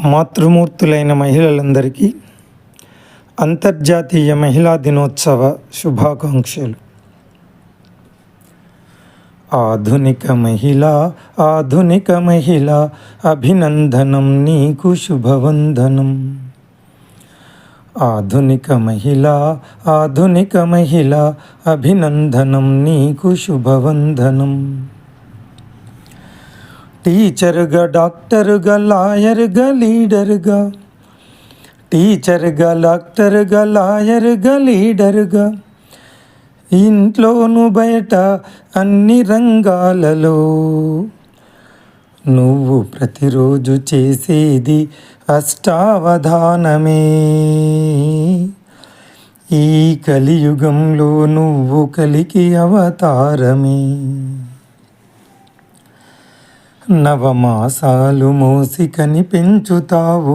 మాతృమూర్తులైన మహిళలందరికీ అంతర్జాతీయ మహిళా దినోత్సవ శుభాకాంక్షలు. ఆధునిక మహిళ అభినందనం నీకు శుభవందనం. ఆధునిక మహిళ అభినందనం నీకు శుభవందనం. టీచర్గా, డాక్టర్గా, లాయర్గా, లీడర్గా, ఇంట్లోను బయట అన్ని రంగాలలో నువ్వు ప్రతిరోజు చేసేది అష్టావధానమే. ఈ కలియుగంలో నువ్వు కలికి అవతారమే. నవమాసాలు మోసి కనిపెంచుతావు,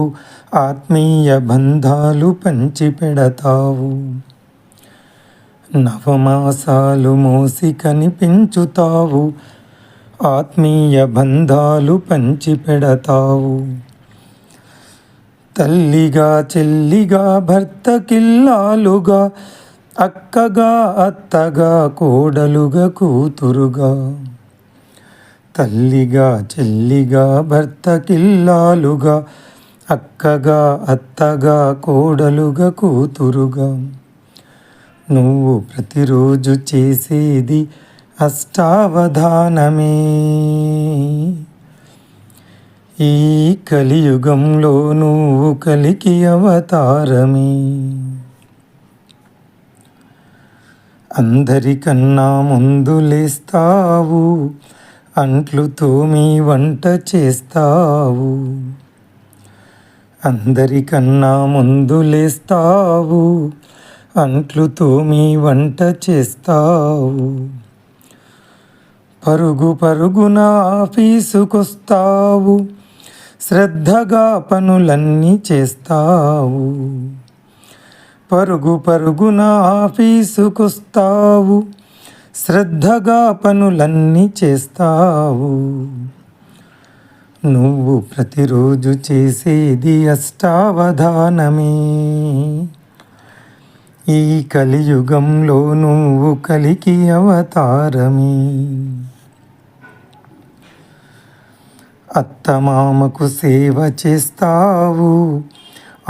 ఆత్మీయ బంధాలు పంచిపెడతావు. నవమాసాలు మోసి కనిపెంచుతావు, ఆత్మీయ బంధాలు పంచిపెడతావు. తల్లిగా, చెల్లిగా, భర్తకిల్లాలుగా, అక్కగా, అత్తగా, కోడలుగా, కూతురుగా. తల్లిగా, చెల్లిగా, భర్తకిల్లాలుగా, అక్కగా, అత్తగా, కోడలుగా, కూతురుగా నువ్వు ప్రతిరోజు చేసేది అష్టావధానమే. ఈ కలియుగంలో నువ్వు కలికి అవతారమే. అందరికన్నా ముందు లేస్తావు, అంట్లు తోమి వంట చేస్తావు. అందరికన్నా ముందు లేస్తావు, అంట్లు తోమి వంట చేస్తావు. పరుగు పరుగున ఆఫీసుకొస్తావు, శ్రద్ధగా పనులన్నీ చేస్తావు. పరుగు పరుగున ఆఫీసుకొస్తావు, శ్రద్ధగా పనులన్నీ చేస్తావు. నువ్వు ప్రతిరోజు చేసేది అష్టావధానమే. ఈ కలియుగంలో నువ్వు కలికి అవతారమే. అత్తమామకు సేవ చేస్తావు,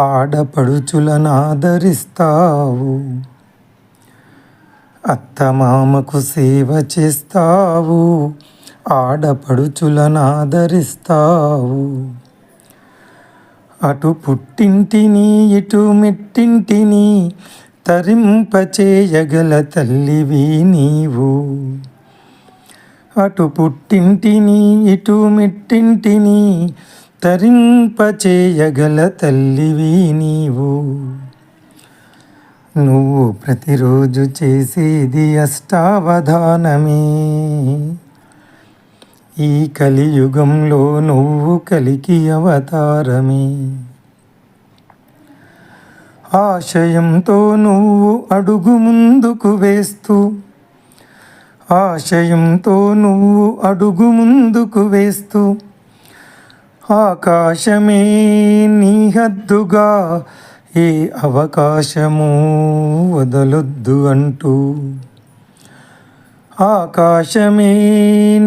ఆడపడుచులను ఆదరిస్తావు. అత్తమామకు సేవ చేస్తావు, ఆడపడుచులను ఆదరిస్తావు. అటు పుట్టింటిని, ఇటు మెట్టింటిని తరింపచేయగల తల్లివి నీవు. అటు పుట్టింటిని, ఇటు మెట్టింటిని తరింపచేయగల తల్లివి నీవు. నువ్వు ప్రతిరోజు చేసేది అష్టావధానమే. ఈ కలియుగంలో నువ్వు కలికి అవతారమే. ఆశయంతో నువ్వు అడుగు ముందుకు వేస్తూ, ఆశయంతో నువ్వు అడుగు ముందుకు వేస్తూ, ఆకాశమే నీ హద్దుగా, ఏ అవకాశము వదలొద్దు అంటూ. ఆకాశమే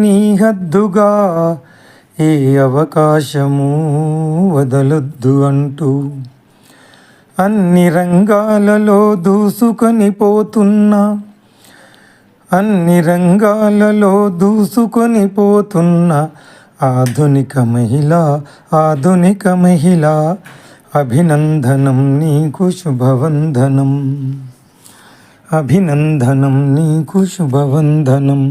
నీ హద్దుగా, ఏ అవకాశము వదలొద్దు అంటూ. అన్ని రంగాలలో దూసుకొని పోతున్నా, అన్ని రంగాలలో దూసుకొని పోతున్నా ఆధునిక మహిళ అభినందనం నీకు శుభవందనం. అభినందనం నీకు శుభవందనం.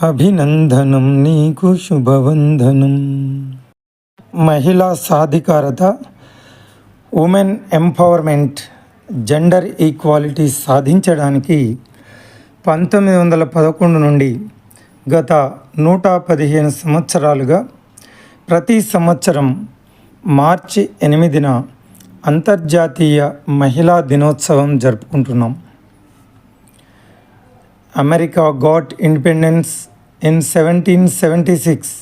అభినందనం నీకు శుభవందనం. మహిళా సాధికారత, ఉమెన్ ఎంపవర్మెంట్, జెండర్ ఈక్వాలిటీ సాధించడానికి 1911 నుండి గత 115 సంవత్సరాలుగా ప్రతి సంవత్సరం మార్చి 8న అంతర్జాతీయ మహిళా దినోత్సవం జరుపుకుంటున్నాం. America got independence in 1776.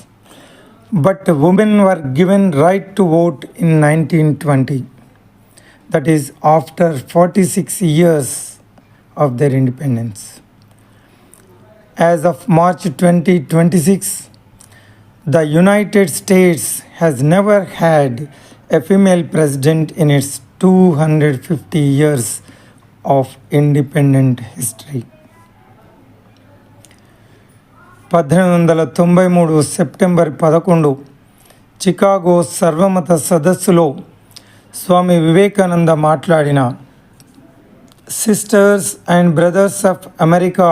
But women were given right to vote in 1920. That is after 46 years of their independence. As of March 2026, the United States has never had a female president in its 250 years of independent history. 1893 September 11 Chicago సర్వమత సదస్సులో స్వామి వివేకానంద మాట్లాడిన sisters and brothers of America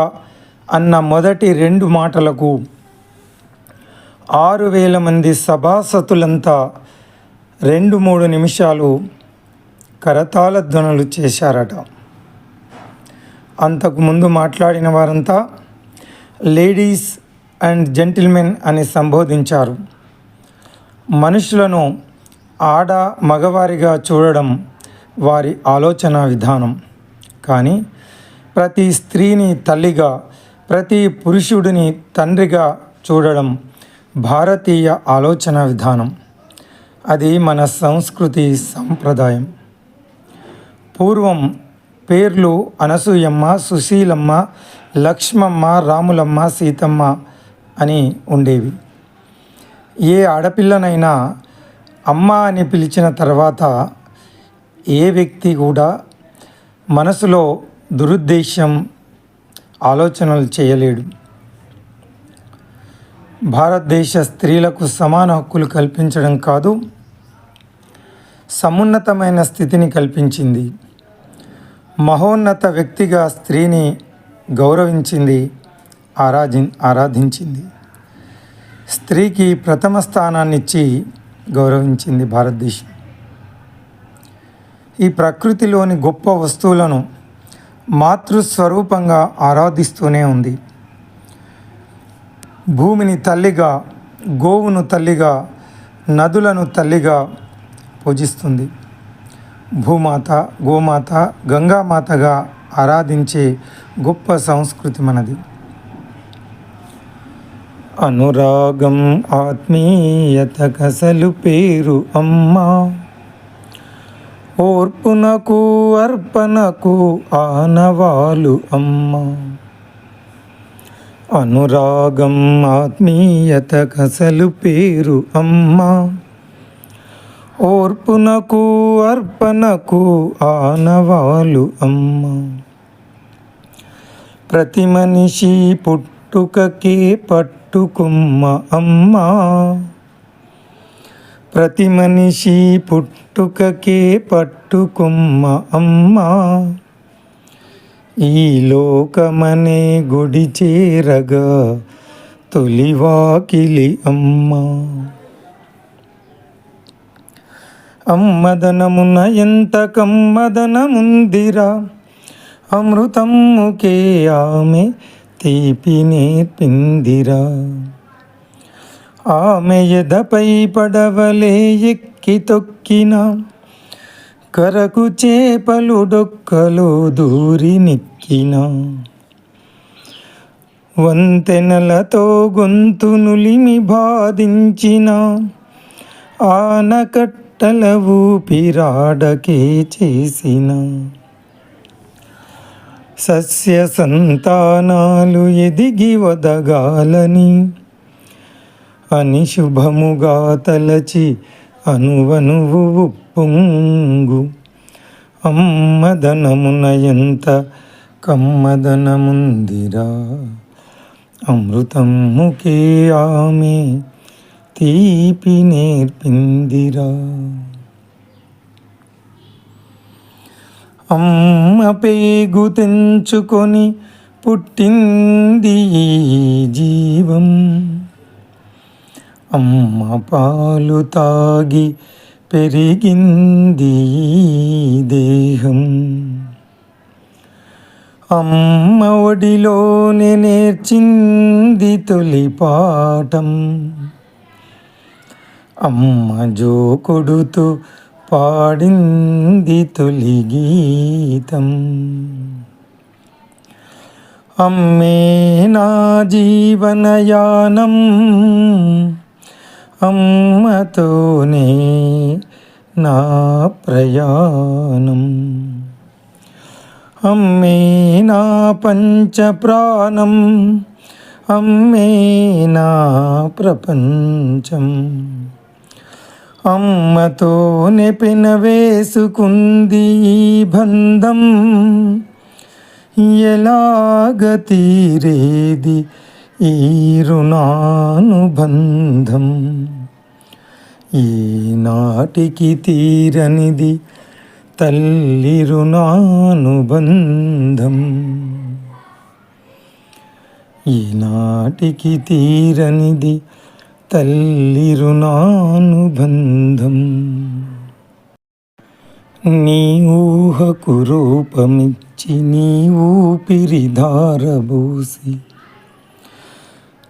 అన్న మొదటి 2 మాటలకు 6,000 మంది సభాసతులంతా 2-3 నిమిషాలు కరతాళ ధ్వనులు చేశారట. అంతకుముందు మాట్లాడిన వారంతా లేడీస్ అండ్ జెంటిల్మెన్ అని సంబోధించారు. మనుషులను ఆడ మగవారిగా చూడడం వారి ఆలోచన విధానం. కానీ ప్రతి స్త్రీని తల్లిగా, ప్రతి పురుషుడిని తండ్రిగా చూడడం భారతీయ ఆలోచన విధానం. అది మన సంస్కృతి సంప్రదాయం. పూర్వం పేర్లు అనసూయమ్మ, సుశీలమ్మ, లక్ష్మమ్మ, రాములమ్మ, సీతమ్మ అని ఉండేవి. ఏ ఆడపిల్లనైనా అమ్మ అని పిలిచిన తర్వాత ఏ వ్యక్తి కూడా మనసులో దురుద్దేశం ఆలోచనలు చేయలేడు. భారతదేశ స్త్రీలకు సమాన హక్కులు కల్పించడం కాదు, సమున్నతమైన స్థితిని కల్పించింది. మహోన్నత వ్యక్తిగా స్త్రీని గౌరవించింది, ఆరాధించింది. స్త్రీకి ప్రథమ స్థానాన్నిచ్చి గౌరవించింది భారతదేశం. ఈ ప్రకృతిలోని గొప్ప వస్తువులను మాతృస్వరూపంగా ఆరాధిస్తూనే ఉంది. భూమిని తల్లిగా, గోవును తల్లిగా, నదులను తల్లిగా పూజిస్తుంది. భూమాత, గోమాత, గంగామాతగా ఆరాధించే గొప్ప సంస్కృతి మనది. అనురాగం ఆత్మీయత కసలు పేరు అమ్మా, ఓర్పునకు అర్పణకు ఆనవాలు అమ్మా. అనురాగం ఆత్మీయత కసలు పేరు అమ్మా, ఓర్పునకు అర్పణకు ఆనవాలు అమ్మా. ప్రతి మనిషి పుట్టుకకే పట్టుకుమ్మ అమ్మా, ప్రతి మనిషి పుట్టుకకే పట్టుకుమ్మ అమ్మా. ఈ లోకమనే గుడి చేరగా తొలివాకిలి అమ్మా. అమ్మదనమున ఎంత కమ్మదనముందిరా, అమృతమ్ముకే ఆమె తీపి నేర్పిందిరా. ఆమె ఎదపై పడవలే ఎక్కి తొక్కిన, కరకు చేపలు డొక్కలో దూరి నిక్కిన. వంతెనలతో గొంతు నులిమి బాధించిన, ఆనకట్టల ఊపిరాడకే చేసిన. సస్య సంతానాలు ఎదిగి వదగాలని అని శుభముగా తలచి అనువనువు ఉప్పొంగు. అమ్మదనమున ఎంత కమ్మదనముందిరా, అమృతమ్ముకే ఆమె తీపి నేర్పిందిరా. అమ్మ పేగు తెంచుకొని పుట్టింది ఈ జీవం, అమ్మ పాలు తాగి పెరిగింది ఈ దేహం. అమ్మ ఒడిలోనే నేర్చింది తొలి పాఠం, అమ్మ జోకొడుతూ పాడింది తొలి గీతం. అమ్మే నా జీవనయానం, అమ్మతోనే నా ప్రయాణం. అమ్మే నా పంచప్రాణం, అమ్మే నా ప్రపంచం. అమ్మతోనే పెనవేసుకుంది ఈ బంధం, ఎలాగ తీరేది ఈ రుణానుబంధం. ఈనాటికి తీరనిది తల్లి రుణానుబంధం. ఈనాటికి తీరనిది తల్లి రుణానుబంధం. నీ ఊహకు రూపమిచ్చి నీ ఊపిరి ధారబోసి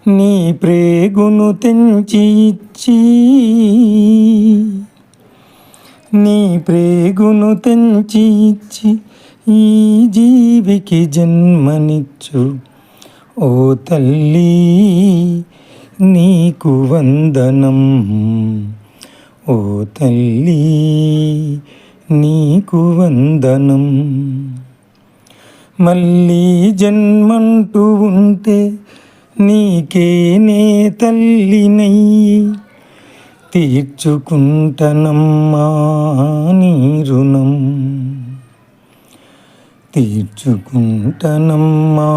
నీ ప్రేగును తెంచి ఇచ్చి, నీ ప్రేగును తెంచి ఇచ్చి ఈ జీవికి జన్మనిచ్చు ఓ తల్లి నీకు వందనం. ఓ తల్లి నీకు వందనం. మళ్ళీ జన్మంటూ ఉంటే నీకేనే తల్లినయ్యి తీర్చుకుంటనమ్మా నీ రుణం. తీర్చుకుంటనమ్మా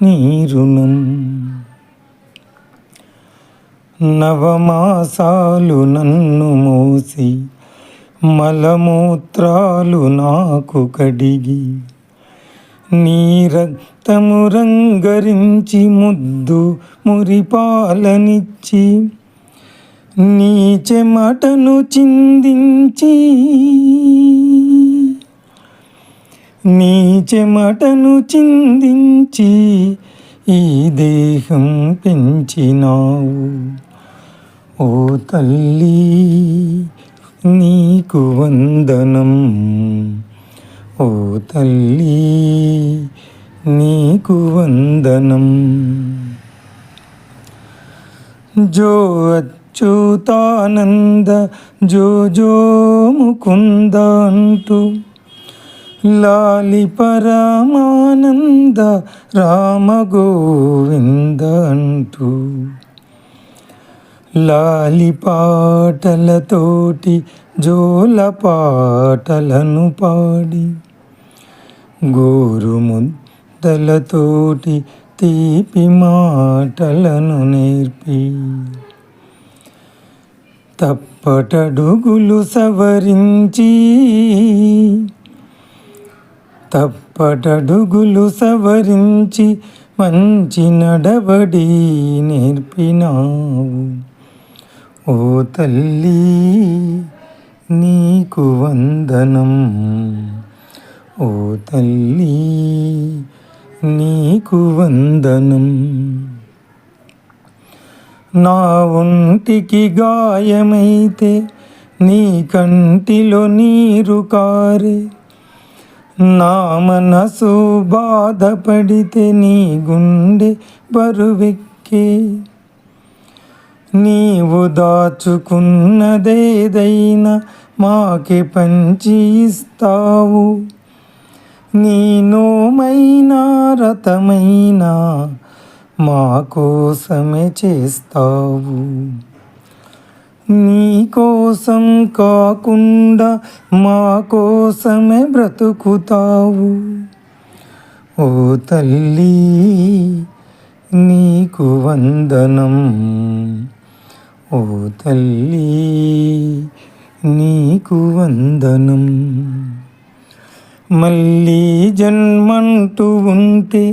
నీ రుణం. నవమాసాలు నన్ను మోసి మలమూత్రాలు నాకు కడిగి నీ రక్తము రంగరించి ముద్దు మురిపాలనిచ్చి నీ చెమటను చిందించి, నీ చెమటను చిందించి ఈ దేహం పెంచినావు ఓ తల్లి నీకు వందనం. ఓ తల్లి నీకు వందనం. జో అచ్యుతానంద జో జో ముకుంద అంటూ లాలి పరమానంద రామ గోవింద అంటూ లాలి పాటలతోటి జోల పాటలను పాడి గోరు ముద్దలతోటి తీపి మాటలను నేర్పి తప్పటడుగులు సవరించి, తప్పటడుగులు సవరించి మంచి నడవడి నేర్పినావు ఓ తల్లి నీకు వందనం. ఓ తల్లి నీకు వందనం. నా ఒంటికి గాయమైతే నీ కంటిలో నీరు కారే, నా మనసు బాధపడితే నీ గుండె బరువెక్కే. నీవు దాచుకున్నదేదైనా మాకే పంచి ఇస్తావు, నీ నోమైనా రథమైనా మా కోసమే చేస్తావు. నీ కోసం కాకుండా మా కోసమే బ్రతుకుతావు ఓ తల్లి నీకు వందనం. ఓ తల్లి నీకు వందనం. మళ్ళీ జన్మంటూ ఉంటే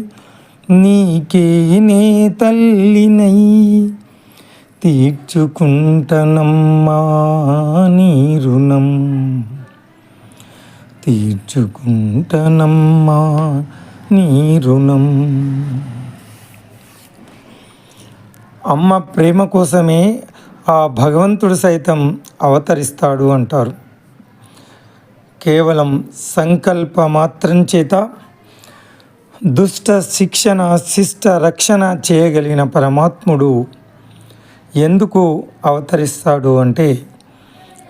నీకేనే తల్లినై తీర్చుకుంటనమ్మా నీ రుణం. తీర్చుకుంటనమ్మా నీ రుణం. అమ్మ ప్రేమ కోసమే ఆ భగవంతుడు సైతం అవతరిస్తాడు అంటారు. కేవలం సంకల్ప మాత్రం చేత దుష్ట శిక్షణ శిష్ట రక్షణ చేయగలిగిన పరమాత్ముడు ఎందుకు అవతరిస్తాడు అంటే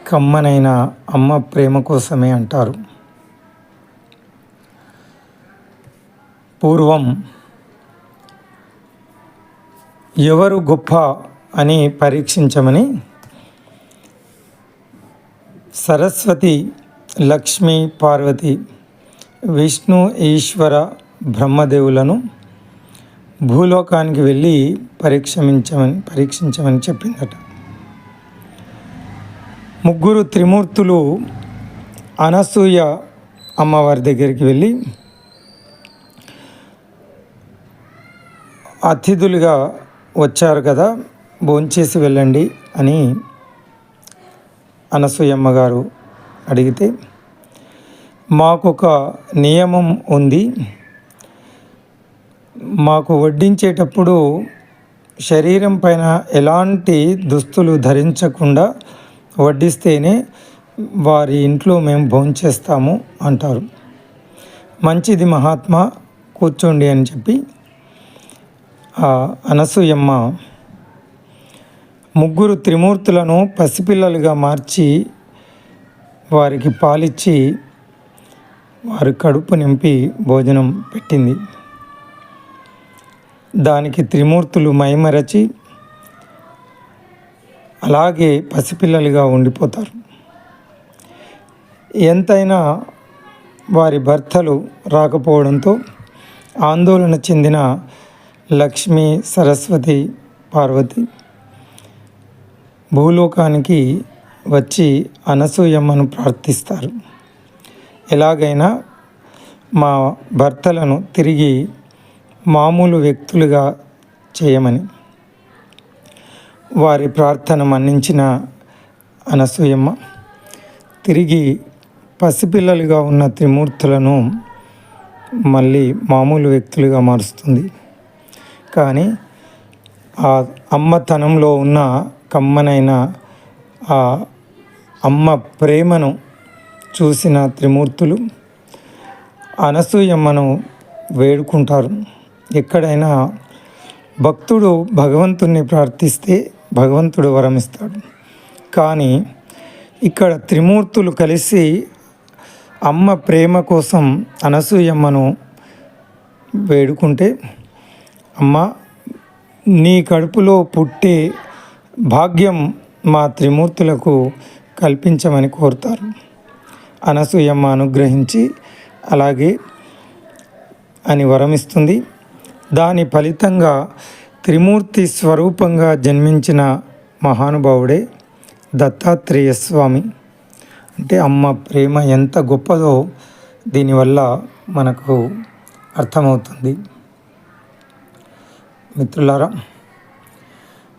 కమ్మనైన అమ్మ ప్రేమ కోసమే అంటారు. పూర్వం ఎవరు గొప్ప అని పరీక్షించమని సరస్వతి, లక్ష్మీ, పార్వతి, విష్ణు, ఈశ్వర, బ్రహ్మదేవులను భూలోకానికి వెళ్ళి పరీక్షించమని చెప్పిందట. ముగ్గురు త్రిమూర్తులు అనసూయ అమ్మవారి దగ్గరికి వెళ్ళి అతిథులుగా వచ్చారు కదా, భోంచేసి వెళ్ళండి అని అనసూయమ్మ గారు అడిగితే, మాకొక నియమం ఉంది, మాకు వడ్డించేటప్పుడు శరీరం పైన ఎలాంటి దుస్తులు ధరించకుండా వడ్డిస్తేనే వారి ఇంట్లో మేము భోంచేస్తాము అంటారు. మంచిది మహాత్మా, కూర్చోండి అని చెప్పి అనసూయమ్మ ముగ్గురు త్రిమూర్తులను పసిపిల్లలుగా మార్చి వారికి పాలిచ్చి వారి కడుపు నింపి భోజనం పెట్టింది. దానికి త్రిమూర్తులు మైమరచి అలాగే పసిపిల్లలుగా ఉండిపోతారు. ఎంతైనా వారి భర్తలు రాకపోవడంతో ఆందోళన చెందిన లక్ష్మి, సరస్వతి, పార్వతి భూలోకానికి వచ్చి అనసూయమ్మను ప్రార్థిస్తారు. ఎలాగైనా మా భర్తలను తిరిగి మామూలు వ్యక్తులుగా చేయమని. వారి ప్రార్థన మన్నించిన అనసూయమ్మ తిరిగి పసిపిల్లలుగా ఉన్న త్రిమూర్తులను మళ్ళీ మామూలు వ్యక్తులుగా మారుస్తుంది. కానీ ఆ అమ్మతనంలో ఉన్న కమ్మనైన ఆ అమ్మ ప్రేమను చూసిన త్రిమూర్తులు అనసూయమ్మను వేడుకుంటారు. ఎక్కడైనా భక్తుడు భగవంతుణ్ణి ప్రార్థిస్తే భగవంతుడు వరమిస్తాడు. కానీ ఇక్కడ త్రిమూర్తులు కలిసి అమ్మ ప్రేమ కోసం అనసూయమ్మను వేడుకుంటే, అమ్మ నీ కడుపులో పుట్టే భాగ్యం మా త్రిమూర్తులకు కల్పించమని కోరుతారు. అనసూయమ్మ అనుగ్రహించి అలాగే అని వరమిస్తుంది. దాని ఫలితంగా త్రిమూర్తి స్వరూపంగా జన్మించిన మహానుభావుడే దత్తాత్రేయ స్వామి. అంటే అమ్మ ప్రేమ ఎంత గొప్పదో దీనివల్ల మనకు అర్థమవుతుంది. మిత్రులారా,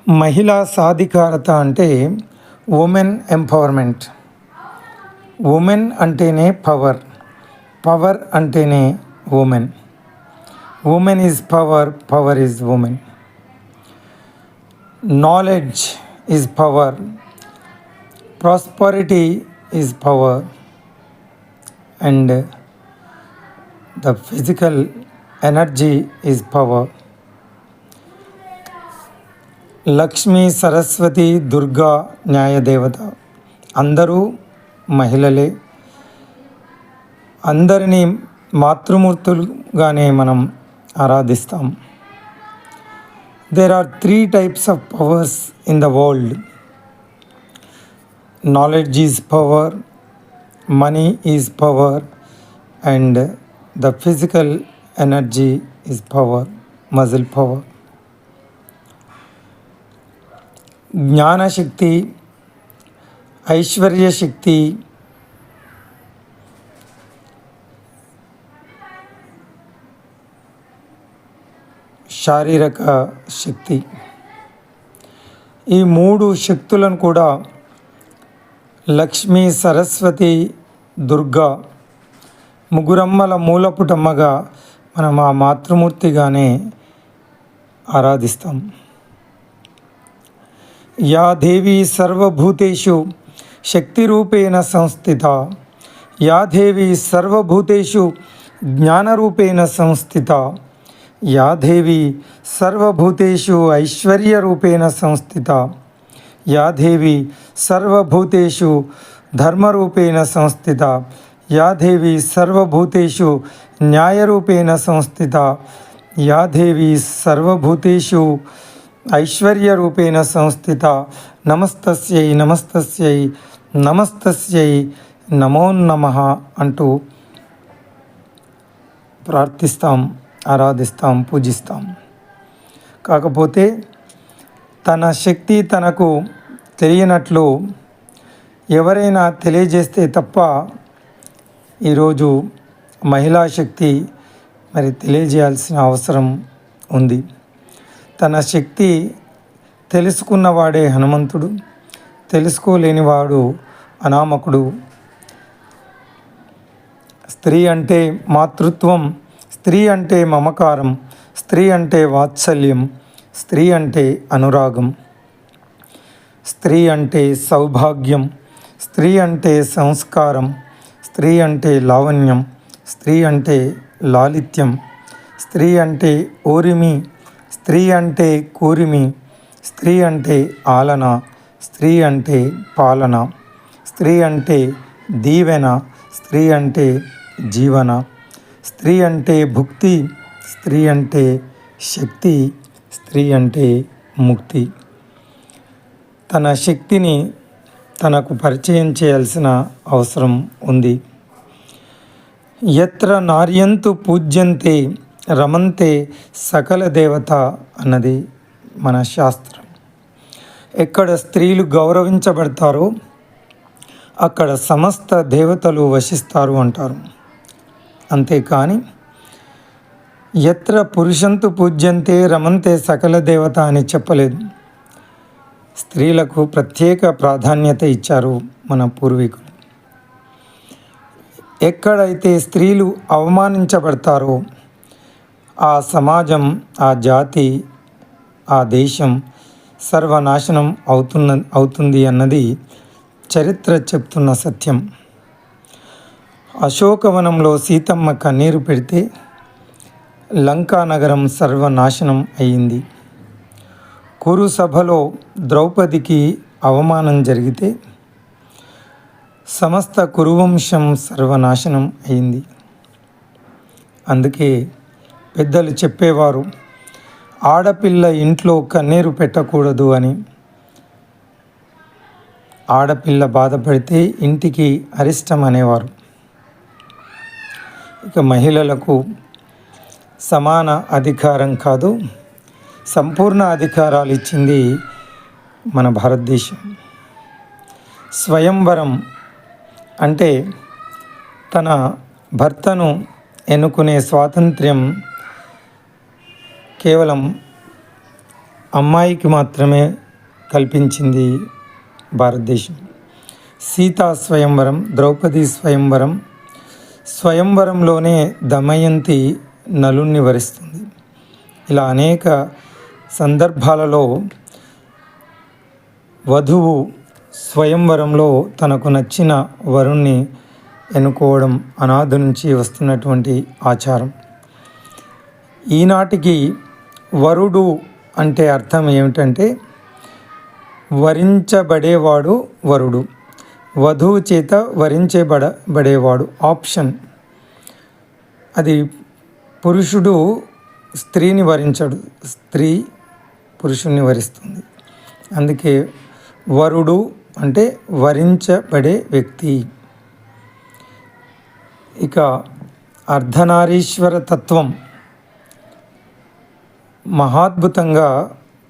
మహిళా సాధికారత అంటే ఉమెన్ ఎంపవర్మెంట్. ఉమెన్ అంటేనే పవర్, పవర్ అంటేనే women. Women is power, power is women. Knowledge is power, prosperity is power, and the physical energy is power. Lakshmi, Saraswati, Durga, న్యాయదేవత అందరూ మహిళలే. అందరినీ మాతృమూర్తులుగానే మనం ఆరాధిస్తాం. There are 3 types of powers in the world. Knowledge is power, money is power, and the physical energy is power, muscle power. జ్ఞానశక్తి, ఐశ్వర్యశక్తి, శారీరక శక్తి, ఈ 3 శక్తులను కూడా లక్ష్మి, సరస్వతి, దుర్గా ముగ్గురమ్మల మూలపుటమ్మగా మనం ఆ మాతృమూర్తిగానే ఆరాధిస్తాం. యా దేవి సర్వభూతేషు శక్తిరూపేణ సంస్థిత, యా దేవి సర్వభూతేషు జ్ఞానరూపేణ సంస్థిత, యా దేవి సర్వభూతేషు ఐశ్వర్యరూపేణ సంస్థిత, యా దేవి సర్వభూతేషు ధర్మరూపేణ సంస్థిత, యా దేవి సర్వభూతేషు న్యాయరూపేణ సంస్థిత, యా దేవి సర్వభూతేషు ఐశ్వర్యరూపేణ సంస్థిత, నమస్తస్యై నమస్తస్యై నమస్తస్యై నమో నమః అంటూ ప్రార్థిస్తాం, ఆరాధిస్తాం, పూజిస్తాం. కాకపోతే తన శక్తి తనకు తెలియనట్లు ఎవరైనా తెలియజేస్తే తప్ప ఈరోజు మహిళా శక్తి మరి తెలియజేయాల్సిన అవసరం ఉంది. తన శక్తి తెలుసుకున్నవాడే హనుమంతుడు, తెలుసుకోలేనివాడు అనామకుడు. స్త్రీ అంటే మాతృత్వం, స్త్రీ అంటే మమకారం, స్త్రీ అంటే వాత్సల్యం, స్త్రీ అంటే అనురాగం, స్త్రీ అంటే సౌభాగ్యం, స్త్రీ అంటే సంస్కారం, స్త్రీ అంటే లావణ్యం, స్త్రీ అంటే లాలిత్యం, స్త్రీ అంటే ఓరిమి, స్త్రీ అంటే కూరిమి, స్త్రీ అంటే ఆలన, స్త్రీ అంటే పాలన, స్త్రీ అంటే దీవెన, స్త్రీ అంటే జీవన, స్త్రీ అంటే భుక్తి, స్త్రీ అంటే శక్తి, స్త్రీ అంటే ముక్తి. తన శక్తిని తనకు పరిచయం చేయాల్సిన అవసరం ఉంది. యత్ర నార్యంతు పూజ్యంతే రమంతే సకల దేవత అన్నది మన శాస్త్రం. ఎక్కడ స్త్రీలు గౌరవించబడతారో అక్కడ సమస్త దేవతలు వశిస్తారు అంటారు. అంతేకాని యత్ర పురుషంతు పూజ్యంతే రమంతే సకల దేవత అని చెప్పలేదు. స్త్రీలకు ప్రత్యేక ప్రాధాన్యత ఇచ్చారు మన పూర్వీకులు. ఎక్కడైతే స్త్రీలు అవమానించబడతారో ఆ సమాజం, ఆ జాతి, ఆ దేశం సర్వనాశనం అవుతుంది అన్నది చరిత్ర చెప్తున్న సత్యం. అశోకవనంలో సీతమ్మ కన్నీరు పెడితే లంకా నగరం సర్వనాశనం అయింది. కురు సభలో ద్రౌపదికి అవమానం జరిగితే సమస్త కురువంశం సర్వనాశనం అయింది. అందుకే పెద్దలు చెప్పేవారు, ఆడపిల్ల ఇంట్లో కన్నీరు పెట్టకూడదు అని. ఆడపిల్ల బాధపడితే ఇంటికి అరిష్టం అనేవారు. ఇక మహిళలకు సమాన అధికారం కాదు, సంపూర్ణ అధికారాలు ఇచ్చింది మన భారతదేశం. స్వయంవరం అంటే తన భర్తను ఎన్నుకునే స్వాతంత్ర్యం కేవలం అమ్మాయికి మాత్రమే కల్పించింది భారతదేశం. సీతా స్వయంవరం, ద్రౌపది స్వయంవరం, స్వయంవరంలోనే దమయంతి నలుణ్ణి వరిస్తుంది. ఇలా అనేక సందర్భాలలో వధువు స్వయంవరంలో తనకు నచ్చిన వరుణ్ణి ఎన్నుకోవడం అనాది నుంచి వస్తున్నటువంటి ఆచారం. ఈనాటికి వరుడు అంటే అర్థం ఏమిటంటే వరించబడేవాడు వరుడు, వధువు చేత వరించబడేవాడు ఆప్షన్. అది పురుషుడు స్త్రీని వరించడు, స్త్రీ పురుషుణ్ణి వరిస్తుంది. అందుకే వరుడు అంటే వరించబడే వ్యక్తి. ఇక అర్ధనారీశ్వర తత్వం మహాద్భుతంగా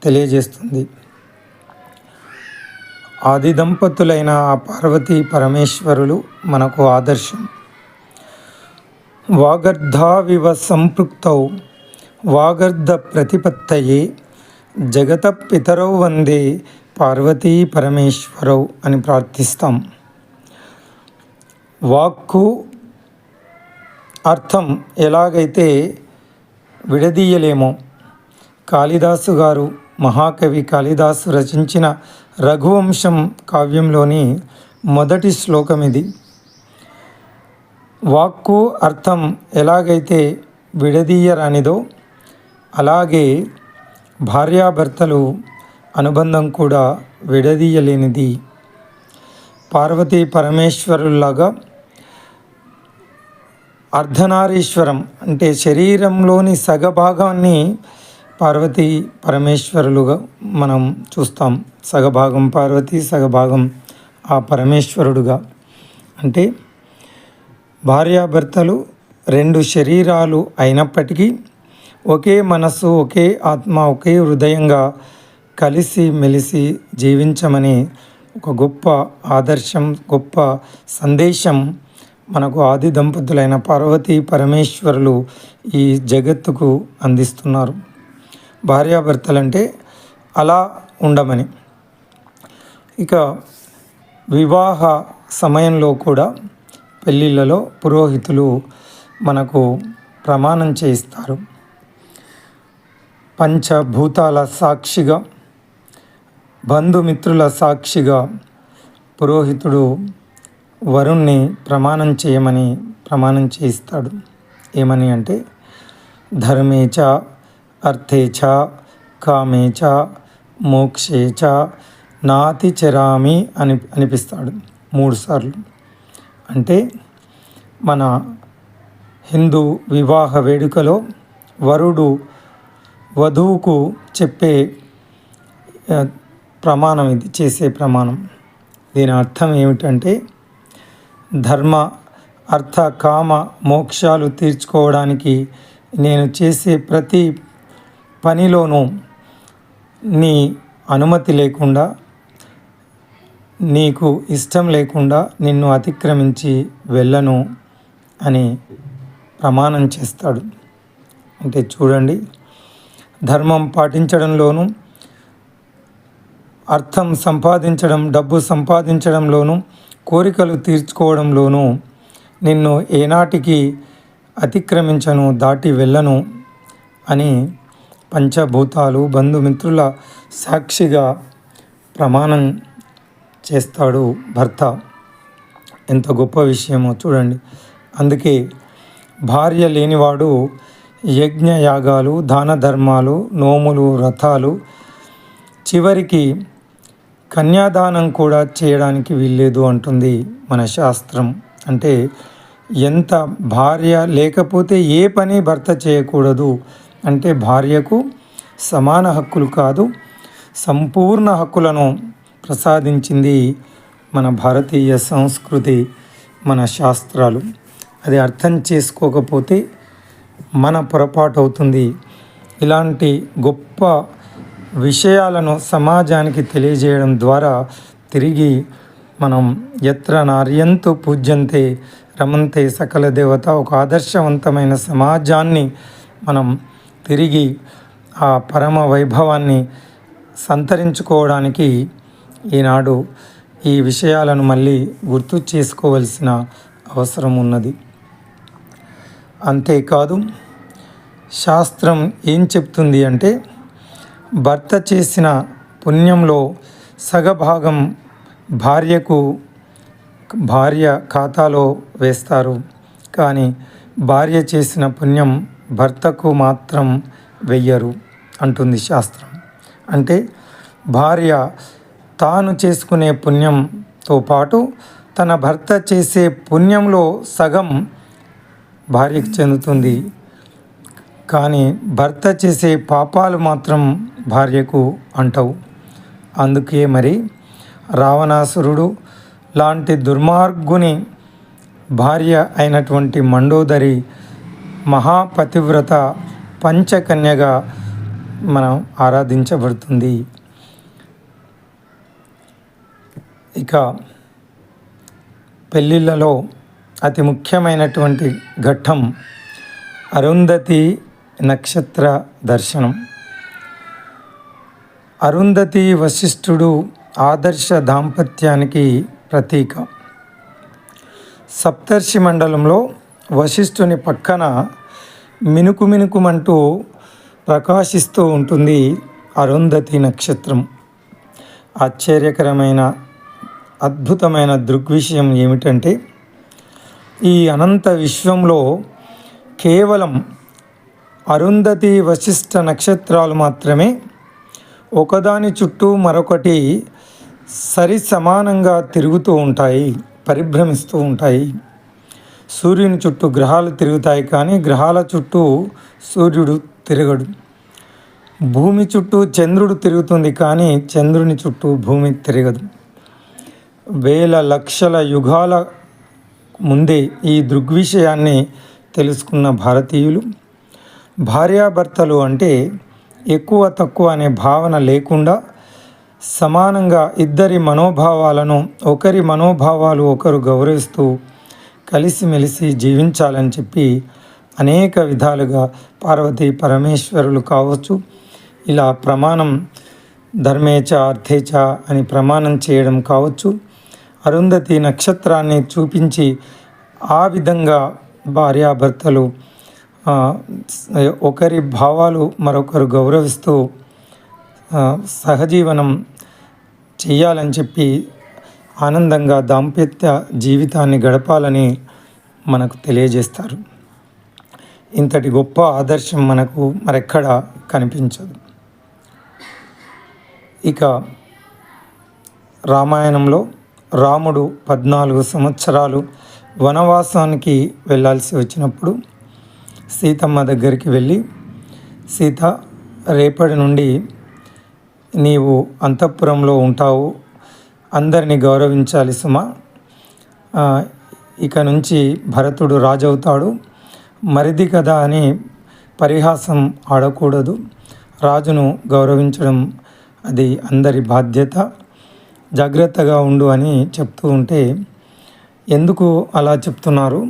తెలియజేస్తుంది. ఆది దంపతులైన ఆ పార్వతీ పరమేశ్వరులు మనకు ఆదర్శం. వాగర్ధావివ సంపృక్తౌ వాగర్ధ ప్రతిపత్తయే జగత పితరౌ వందే పార్వతీ పరమేశ్వరౌ అని ప్రార్థిస్తాం. వాక్కు అర్థం ఎలాగైతే విడదీయలేమో, కాళిదాసు గారు, మహాకవి కాళిదాసు రచించిన రఘువంశం కావ్యంలోని మొదటి శ్లోకం ఇది. వాక్కు అర్థం ఎలాగైతే విడదీయరానిదో అలాగే భార్యాభర్తలు అనుబంధం కూడా విడదీయలేనిది. పార్వతీ పరమేశ్వరులాగా అర్ధనారీశ్వరం అంటే శరీరంలోని సగభాగాన్ని పార్వతీ పరమేశ్వరులుగా మనం చూస్తాం. సగభాగం పార్వతి, సగభాగం ఆ పరమేశ్వరుడుగా. అంటే భార్యాభర్తలు రెండు శరీరాలు అయినప్పటికీ ఒకే మనస్సు, ఒకే ఆత్మ, ఒకే హృదయంగా కలిసి మెలిసి జీవించమని ఒక గొప్ప ఆదర్శం, గొప్ప సందేశం మనకు ఆది దంపతులైన పార్వతీ పరమేశ్వరులు ఈ జగత్తుకు అందిస్తున్నారు. భార్యాభర్తలంటే అలా ఉండమని. ఇక వివాహ సమయంలో కూడా పెళ్ళిళ్ళలో పురోహితులు మనకు ప్రమాణం చేయిస్తారు. పంచభూతాల సాక్షిగా, బంధుమిత్రుల సాక్షిగా పురోహితుడు వరుణ్ణి ప్రమాణం చేయిస్తాడు. ఏమని అంటే ధర్మేచ, అర్థేచ, కామేచ, మోక్షేచ నాతి చరామి అనిపిస్తాడు 3 సార్లు. అంటే మన హిందూ వివాహ వేడుకలో వరుడు వధువుకు చెప్పే ప్రమాణం, ఇది చేసే ప్రమాణం. దీని అర్థం ఏమిటంటే ధర్మ, అర్థ, కామ, మోక్షాలు తీర్చుకోవడానికి నేను చేసే ప్రతి పనిలోనూ నీ అనుమతి లేకుండా, నీకు ఇష్టం లేకుండా నిన్ను అతిక్రమించి వెళ్ళను అని ప్రమాణం చేస్తాడు. అంటే చూడండి, ధర్మం పాటించడంలోనూ, అర్థం సంపాదించడం, డబ్బు సంపాదించడంలోనూ, కోరికలు తీర్చుకోవడంలోనూ నిన్ను ఏనాటికి అతిక్రమించను, దాటి వెళ్ళను అని పంచభూతాలు, బంధుమిత్రుల సాక్షిగా ప్రమాణం చేస్తాడు భర్త. ఎంత గొప్ప విషయమో చూడండి. అందుకే భార్య లేనివాడు యజ్ఞయాగాలు, దాన ధర్మాలు, నోములు, వ్రతాలు, చివరికి కన్యాదానం కూడా చేయడానికి వీల్లేదు అంటుంది మన శాస్త్రం. అంటే ఎంత భార్య లేకపోతే ఏ పని భర్త చేయకూడదు అంటే భార్యకు సమాన హక్కులు కాదు, సంపూర్ణ హక్కులను ప్రసాదించింది మన భారతీయ సంస్కృతి, మన శాస్త్రాలు. అది అర్థం చేసుకోకపోతే మన పొరపాటు అవుతుంది. ఇలాంటి గొప్ప విషయాలను సమాజానికి తెలియజేయడం ద్వారా తిరిగి మనం ఎత్ర నార్యంతు పూజ్యంతే రమంతే సకల దేవత, ఒక ఆదర్శవంతమైన సమాజాన్ని మనం తిరిగి ఆ పరమ వైభవాన్ని సంతరించుకోవడానికి ఈనాడు ఈ విషయాలను మళ్ళీ గుర్తు చేసుకోవలసిన అవసరం ఉన్నది. అంతేకాదు శాస్త్రం ఏం చెప్తుంది అంటే భర్త చేసిన పుణ్యంలో సగభాగం భార్య ఖాతాలో వేస్తారు, కానీ భార్య చేసిన పుణ్యం భర్తకు మాత్రం వెయ్యరు అంటుంది శాస్త్రం. అంటే భార్య తాను చేసుకునే పుణ్యంతో పాటు తన భర్త చేసే పుణ్యంలో సగం భార్యకు చెందుతుంది, కానీ భర్త చేసే పాపాలు మాత్రం భార్యకు అంటవు. అందుకే మరి రావణాసురుడు లాంటి దుర్మార్గుని భార్య అయినటువంటి మండోదరి మహాపతివ్రత పంచకన్యగా మనం ఆరాధించబడుతుంది. ఇక పెళ్ళిళ్ళలో అతి ముఖ్యమైనటువంటి ఘట్టం అరుంధతి నక్షత్ర దర్శనం. అరుంధతి వశిష్ఠుడు ఆదర్శ దాంపత్యానికి ప్రతీక. సప్తర్షి మండలంలో వశిష్ఠుని పక్కన మినుకుమంటూ ప్రకాశిస్తూ ఉంటుంది అరుంధతి నక్షత్రం. ఆశ్చర్యకరమైన అద్భుతమైన దృగ్విషయం ఏమిటంటే ఈ అనంత విశ్వంలో కేవలం అరుంధతి వశిష్ఠ నక్షత్రాలు మాత్రమే ఒకదాని చుట్టూ మరొకటి సరి సమానంగా తిరుగుతూ ఉంటాయి, పరిభ్రమిస్తూ ఉంటాయి. సూర్యుని చుట్టూ గ్రహాలు తిరుగుతాయి, కానీ గ్రహాల చుట్టూ సూర్యుడు తిరగడు. భూమి చుట్టూ చంద్రుడు తిరుగుతుంది, కానీ చంద్రుని చుట్టూ భూమి తిరగదు. వేల లక్షల యుగాల ముందే ఈ దృగ్విషయాన్ని తెలుసుకున్న భారతీయులు భార్యాభర్తలు అంటే ఎక్కువ తక్కువ అనే భావన లేకుండా సమానంగా ఇద్దరి మనోభావాలను, ఒకరి మనోభావాలు ఒకరు గౌరవిస్తూ కలిసిమెలిసి జీవించాలని చెప్పి అనేక విధాలుగా పార్వతీ పరమేశ్వరులు కావచ్చు, ఇలా ప్రమాణం ధర్మేచ అర్థేచ అని ప్రమాణం చేయడం కావచ్చు, అరుంధతి నక్షత్రాన్ని చూపించి ఆ విధంగా భార్యాభర్తలు ఒకరి భావాలు మరొకరు గౌరవిస్తూ సహజీవనం చేయాలని చెప్పి ఆనందంగా దాంపత్య జీవితాన్ని గడపాలని మనకు తెలియజేస్తారు. ఇంతటి గొప్ప ఆదర్శం మనకు మరెక్కడ కనిపించదు. ఇక రామాయణంలో రాముడు 14 సంవత్సరాలు వనవాసానికి వెళ్ళాల్సి వచ్చినప్పుడు సీతమ్మ దగ్గరికి వెళ్ళి, సీత, రేపటి నుండి నీవు అంతఃపురంలో ఉంటావు, అందరినీ గౌరవించాలి సుమా, ఇక నుంచి భరతుడు రాజవుతాడు, మరిది కదా అని పరిహాసం ఆడకూడదు, రాజును గౌరవించడం అది అందరి బాధ్యత, జాగ్రత్తగా ఉండు అని చెప్తూ ఉంటే, ఎందుకు అలా చెప్తున్నారు,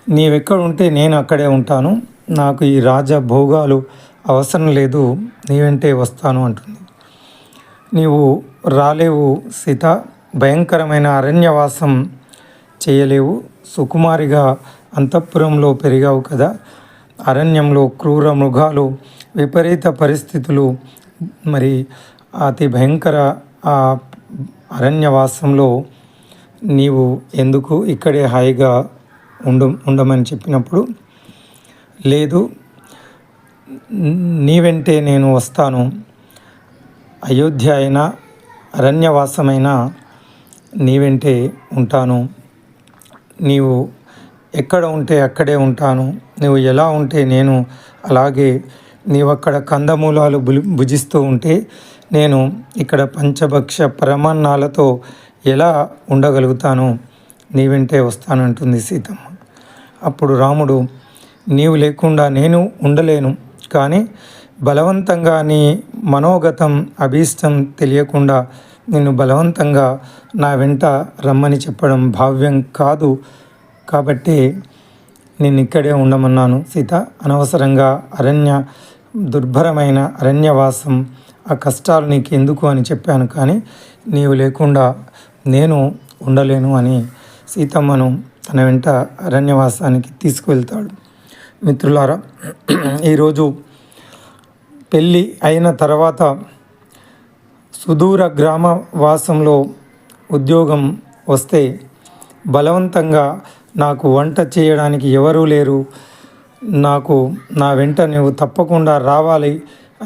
నీవెక్కడ ఉంటే నేను అక్కడే ఉంటాను, నాకు ఈ రాజభోగాలు అవసరం లేదు, నీ వెంటే వస్తాను అంటుంది. నీవు రాలేవు సీత, భయంకరమైన అరణ్యవాసం చేయలేవు, సుకుమారిగా అంతఃపురంలో పెరిగావు కదా, అరణ్యంలో క్రూర మృగాలు, విపరీత పరిస్థితులు, మరి అతి భయంకర ఆ అరణ్యవాసంలో నీవు ఎందుకు, ఇక్కడే హాయిగా ఉండమని చెప్పినప్పుడు, లేదు నీ వెంటే నేను వస్తాను, అయోధ్య అయినా అరణ్యవాసమైనా నీ వెంటే ఉంటాను, నీవు ఎక్కడ ఉంటే అక్కడే ఉంటాను, నువ్వు ఎలా ఉంటే నేను అలాగే, నీవక్కడ కందమూలాలు భుజిస్తూ ఉంటే నేను ఇక్కడ పంచభక్ష పరమాన్నాలతో ఎలా ఉండగలుగుతాను, నీ వెంటే వస్తానంటుంది సీతమ్మ. అప్పుడు రాముడు, నీవు లేకుండా నేను ఉండలేను, కానీ బలవంతంగా నీ మనోగతం అభీష్టం తెలియకుండా నిన్ను బలవంతంగా నా వెంట రమ్మని చెప్పడం భావ్యం కాదు, కాబట్టి నేను ఇక్కడే ఉండమన్నాను సీత, అనవసరంగా దుర్భరమైన అరణ్యవాసం, ఆ కష్టాలు నీకు ఎందుకు అని చెప్పాను, కానీ నీవు లేకుండా నేను ఉండలేను అని సీతమ్మను తన వెంట అరణ్యవాసానికి తీసుకువెళ్తాడు. మిత్రులారా, ఈరోజు పెళ్ళి అయిన తర్వాత సుదూర గ్రామవాసంలో ఉద్యోగం వస్తే బలవంతంగా నాకు వంట చేయడానికి ఎవరూ లేరు, నాకు నా వెంట నువ్వు తప్పకుండా రావాలి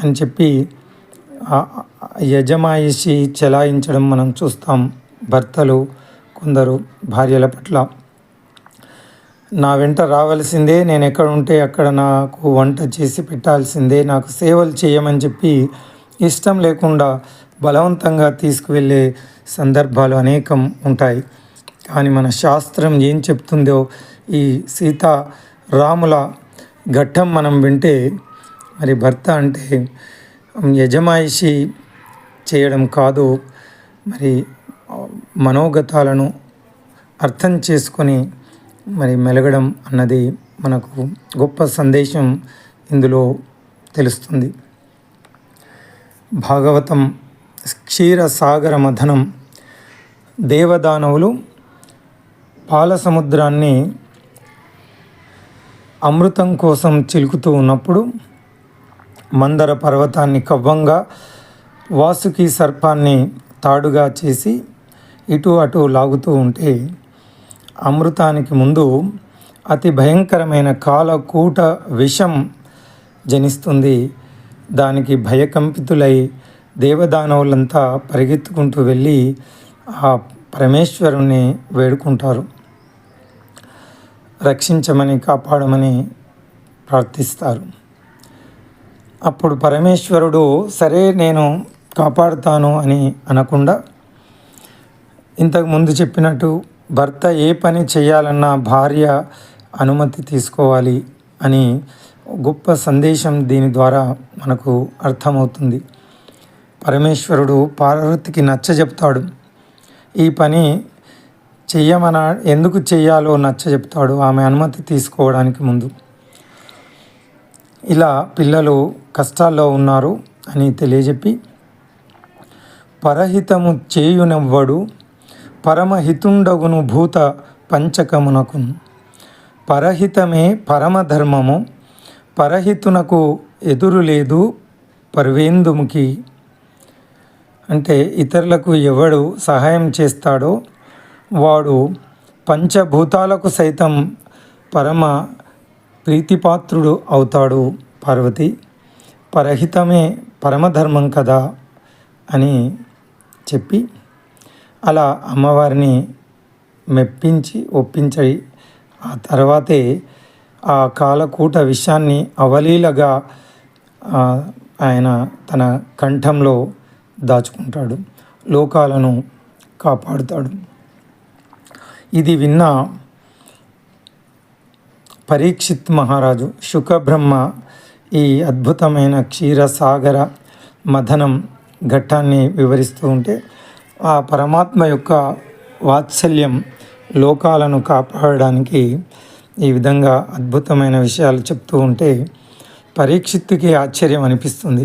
అని చెప్పి యజమాయిషి చెలాయించడం మనం చూస్తాం. భర్తలు కొందరు భార్యల పట్ల, నా వెంట రావాల్సిందే, నేను ఎక్కడ ఉంటే అక్కడ నాకు వంట చేసి పెట్టాల్సిందే, నాకు సేవలు చేయమని చెప్పి ఇష్టం లేకుండా బలవంతంగా తీసుకువెళ్ళే సందర్భాలు అనేకం ఉంటాయి. కానీ మన శాస్త్రం ఏం చెప్తుందో, ఈ సీతారాముల ఘట్టం మనం వింటే, మరి భర్త అంటే యజమాయిషి చేయడం కాదు, మరి మనోగతాలను అర్థం చేసుకొని మరి మెలగడం అన్నది మనకు గొప్ప సందేశం ఇందులో తెలుస్తుంది. భాగవతం క్షీరసాగర మథనం, దేవదానవులు పాల సముద్రాన్ని అమృతం కోసం చిలుకుతూ ఉన్నప్పుడు మందర పర్వతాన్ని కవ్వంగా, వాసుకి సర్పాన్ని తాడుగా చేసి ఇటు అటు లాగుతూ ఉంటే, అమృతానికి ముందు అతి భయంకరమైన కాలకూట విషం జనిస్తుంది. దానికి భయకంపితులై దేవదానవులంతా పరిగెత్తుకుంటూ వెళ్ళి ఆ పరమేశ్వరుణ్ణి వేడుకుంటారు. రక్షించమని, కాపాడమని ప్రార్థిస్తారు. అప్పుడు పరమేశ్వరుడు సరే నేను కాపాడుతాను అని అనకుండా, ఇంతకుముందు చెప్పినట్టు భర్త ఏ పని చేయాలన్నా భార్య అనుమతి తీసుకోవాలి అని గొప్ప సందేశం దీని ద్వారా మనకు అర్థమవుతుంది. పరమేశ్వరుడు పార్వతికి నచ్చజెప్తాడు. ఈ పని ఎందుకు చెయ్యాలో నచ్చజెప్తాడు ఆమె అనుమతి తీసుకోవడానికి ముందు. ఇలా పిల్లలు కష్టాల్లో ఉన్నారు అని తెలియజెప్పి, పరహితము చేయునెవ్వడు పరమహితుండగును భూత పంచకమునకు. పరహితమే పరమధర్మము, పరహితునకు ఎదురు లేదు పర్వేందుముకి. అంటే ఇతరులకు ఎవడు సహాయం చేస్తాడో వాడు పంచభూతాలకు సైతం పరమ ప్రీతిపాత్రుడు అవుతాడు. పార్వతి, పరహితమే పరమధర్మం కదా అని చెప్పి అలా అమ్మవారిని ఒప్పించి ఆ తర్వాతే ఆ కాలకూట విషాన్ని అవలీలగా ఆయన తన కంఠంలో దాచుకుంటాడు, లోకాలను కాపాడుతాడు. ఇది విన్న పరీక్షిత్ మహారాజు శుకబ్రహ్మ ఈ అద్భుతమైన క్షీరసాగర మథనం ఘట్టాన్ని వివరిస్తూ ఉంటే, ఆ పరమాత్మ యొక్క వాత్సల్యం లోకాలను కాపాడడానికి ఈ విధంగా అద్భుతమైన విషయాలు చెప్తూ ఉంటే పరీక్షిత్తుకి ఆశ్చర్యం అనిపిస్తుంది.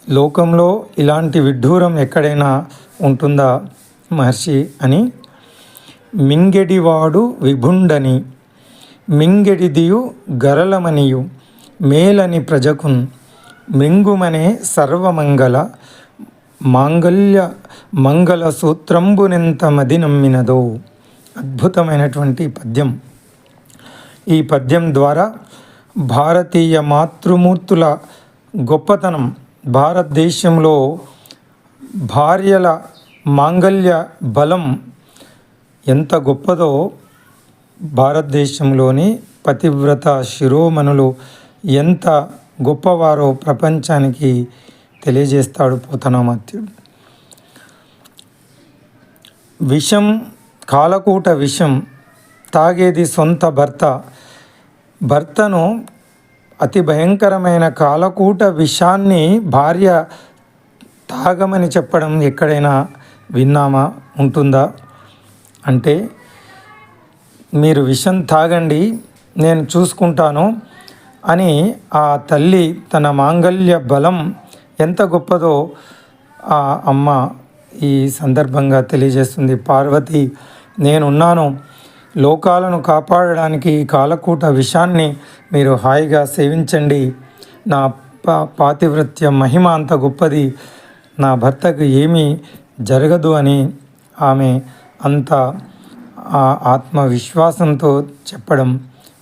లోకంలో ఇలాంటి విడ్డూరం ఎక్కడైనా ఉంటుందా మహర్షి అని. మింగెడివాడు విభుండని మింగెడిదియు గరలమనియు మేలని ప్రజకున్ మృంగుమనే సర్వమంగళ మంగళ సూత్రంబునెంత మది నమ్మినదో. అద్భుతమైనటువంటి పద్యం. ఈ పద్యం ద్వారా భారతీయ మాతృమూర్తుల గొప్పతనం, భారతదేశంలో భార్యల మాంగళ్య బలం ఎంత గొప్పదో, భారతదేశంలోని పతివ్రత శిరోమణులు ఎంత గొప్పవారో ప్రపంచానికి తెలియజేస్తాడు పోతనామాత్యుడు. విషం, కాలకూట విషం తాగేది సొంత భర్తను అతి భయంకరమైన కాలకూట విషాన్ని భార్య తాగమని చెప్పడం ఎక్కడైనా విన్నామా, ఉంటుందా? అంటే మీరు విషం తాగండి నేను చూసుకుంటాను అని ఆ తల్లి తన మాంగళ్య బలం ఎంత గొప్పదో ఆ అమ్మ ఈ సందర్భంగా తెలియజేస్తుంది. పార్వతి, నేనున్నాను, లోకాలను కాపాడడానికి కాలకూట విషాన్ని మీరు హాయిగా సేవించండి. నా పాతివ్రత్య మహిమ అంత గొప్పది, నా భర్తకు ఏమీ జరగదు అని ఆమె అంత ఆత్మవిశ్వాసంతో చెప్పడం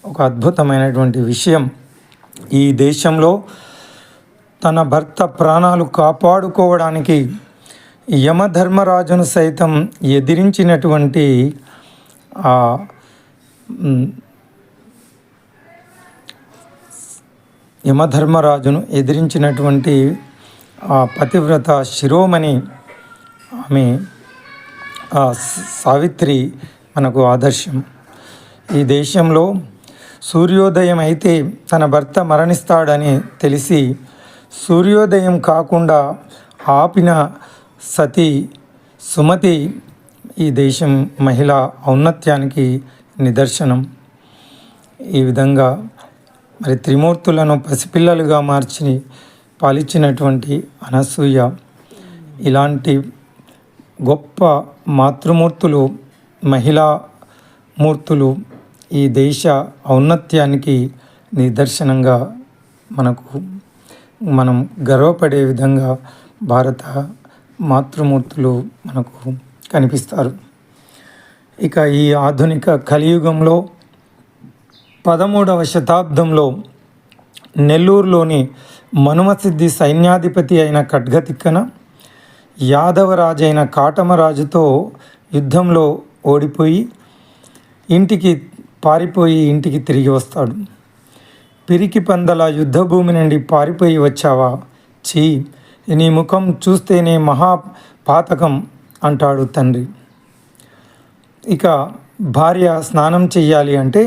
ఒక అద్భుతమైనటువంటి విషయం. ఈ దేశంలో తన భర్త ప్రాణాలు కాపాడుకోవడానికి యమధర్మరాజును సైతం ఎదిరించినటువంటి పతివ్రత శిరోమణి ఆమె సావిత్రి మనకు ఆదర్శం. ఈ దేశంలో సూర్యోదయం అయితే తన భర్త మరణిస్తాడని తెలిసి సూర్యోదయం కాకుండా ఆపిన సతీ సుమతి ఈ దేశం మహిళా ఔన్నత్యానికి నిదర్శనం. ఈ విధంగా మరి త్రిమూర్తులను పసిపిల్లలుగా మార్చి పాలించినటువంటి అనసూయ, ఇలాంటి గొప్ప మాతృమూర్తులు, మహిళా మూర్తులు ఈ దేశ ఔన్నత్యానికి నిదర్శనంగా మనం గర్వపడే విధంగా భారత మాతృమూర్తులు మనకు కనిపిస్తారు. ఇక ఈ ఆధునిక కలియుగంలో 13వ శతాబ్దంలో నెల్లూరులోని మనుమసిద్ధి సైన్యాధిపతి అయిన ఖడ్గతిక్కన యాదవరాజైన కాటమరాజుతో యుద్ధంలో ఓడిపోయి ఇంటికి తిరిగి వస్తాడు. పిరికి పందల యుద్ధభూమి నుండి పారిపోయి వచ్చావా, చీ, నీ ముఖం చూస్తేనే మహాపాతకం అంటాడు తండ్రి. ఇక భార్య స్నానం చెయ్యాలి అంటే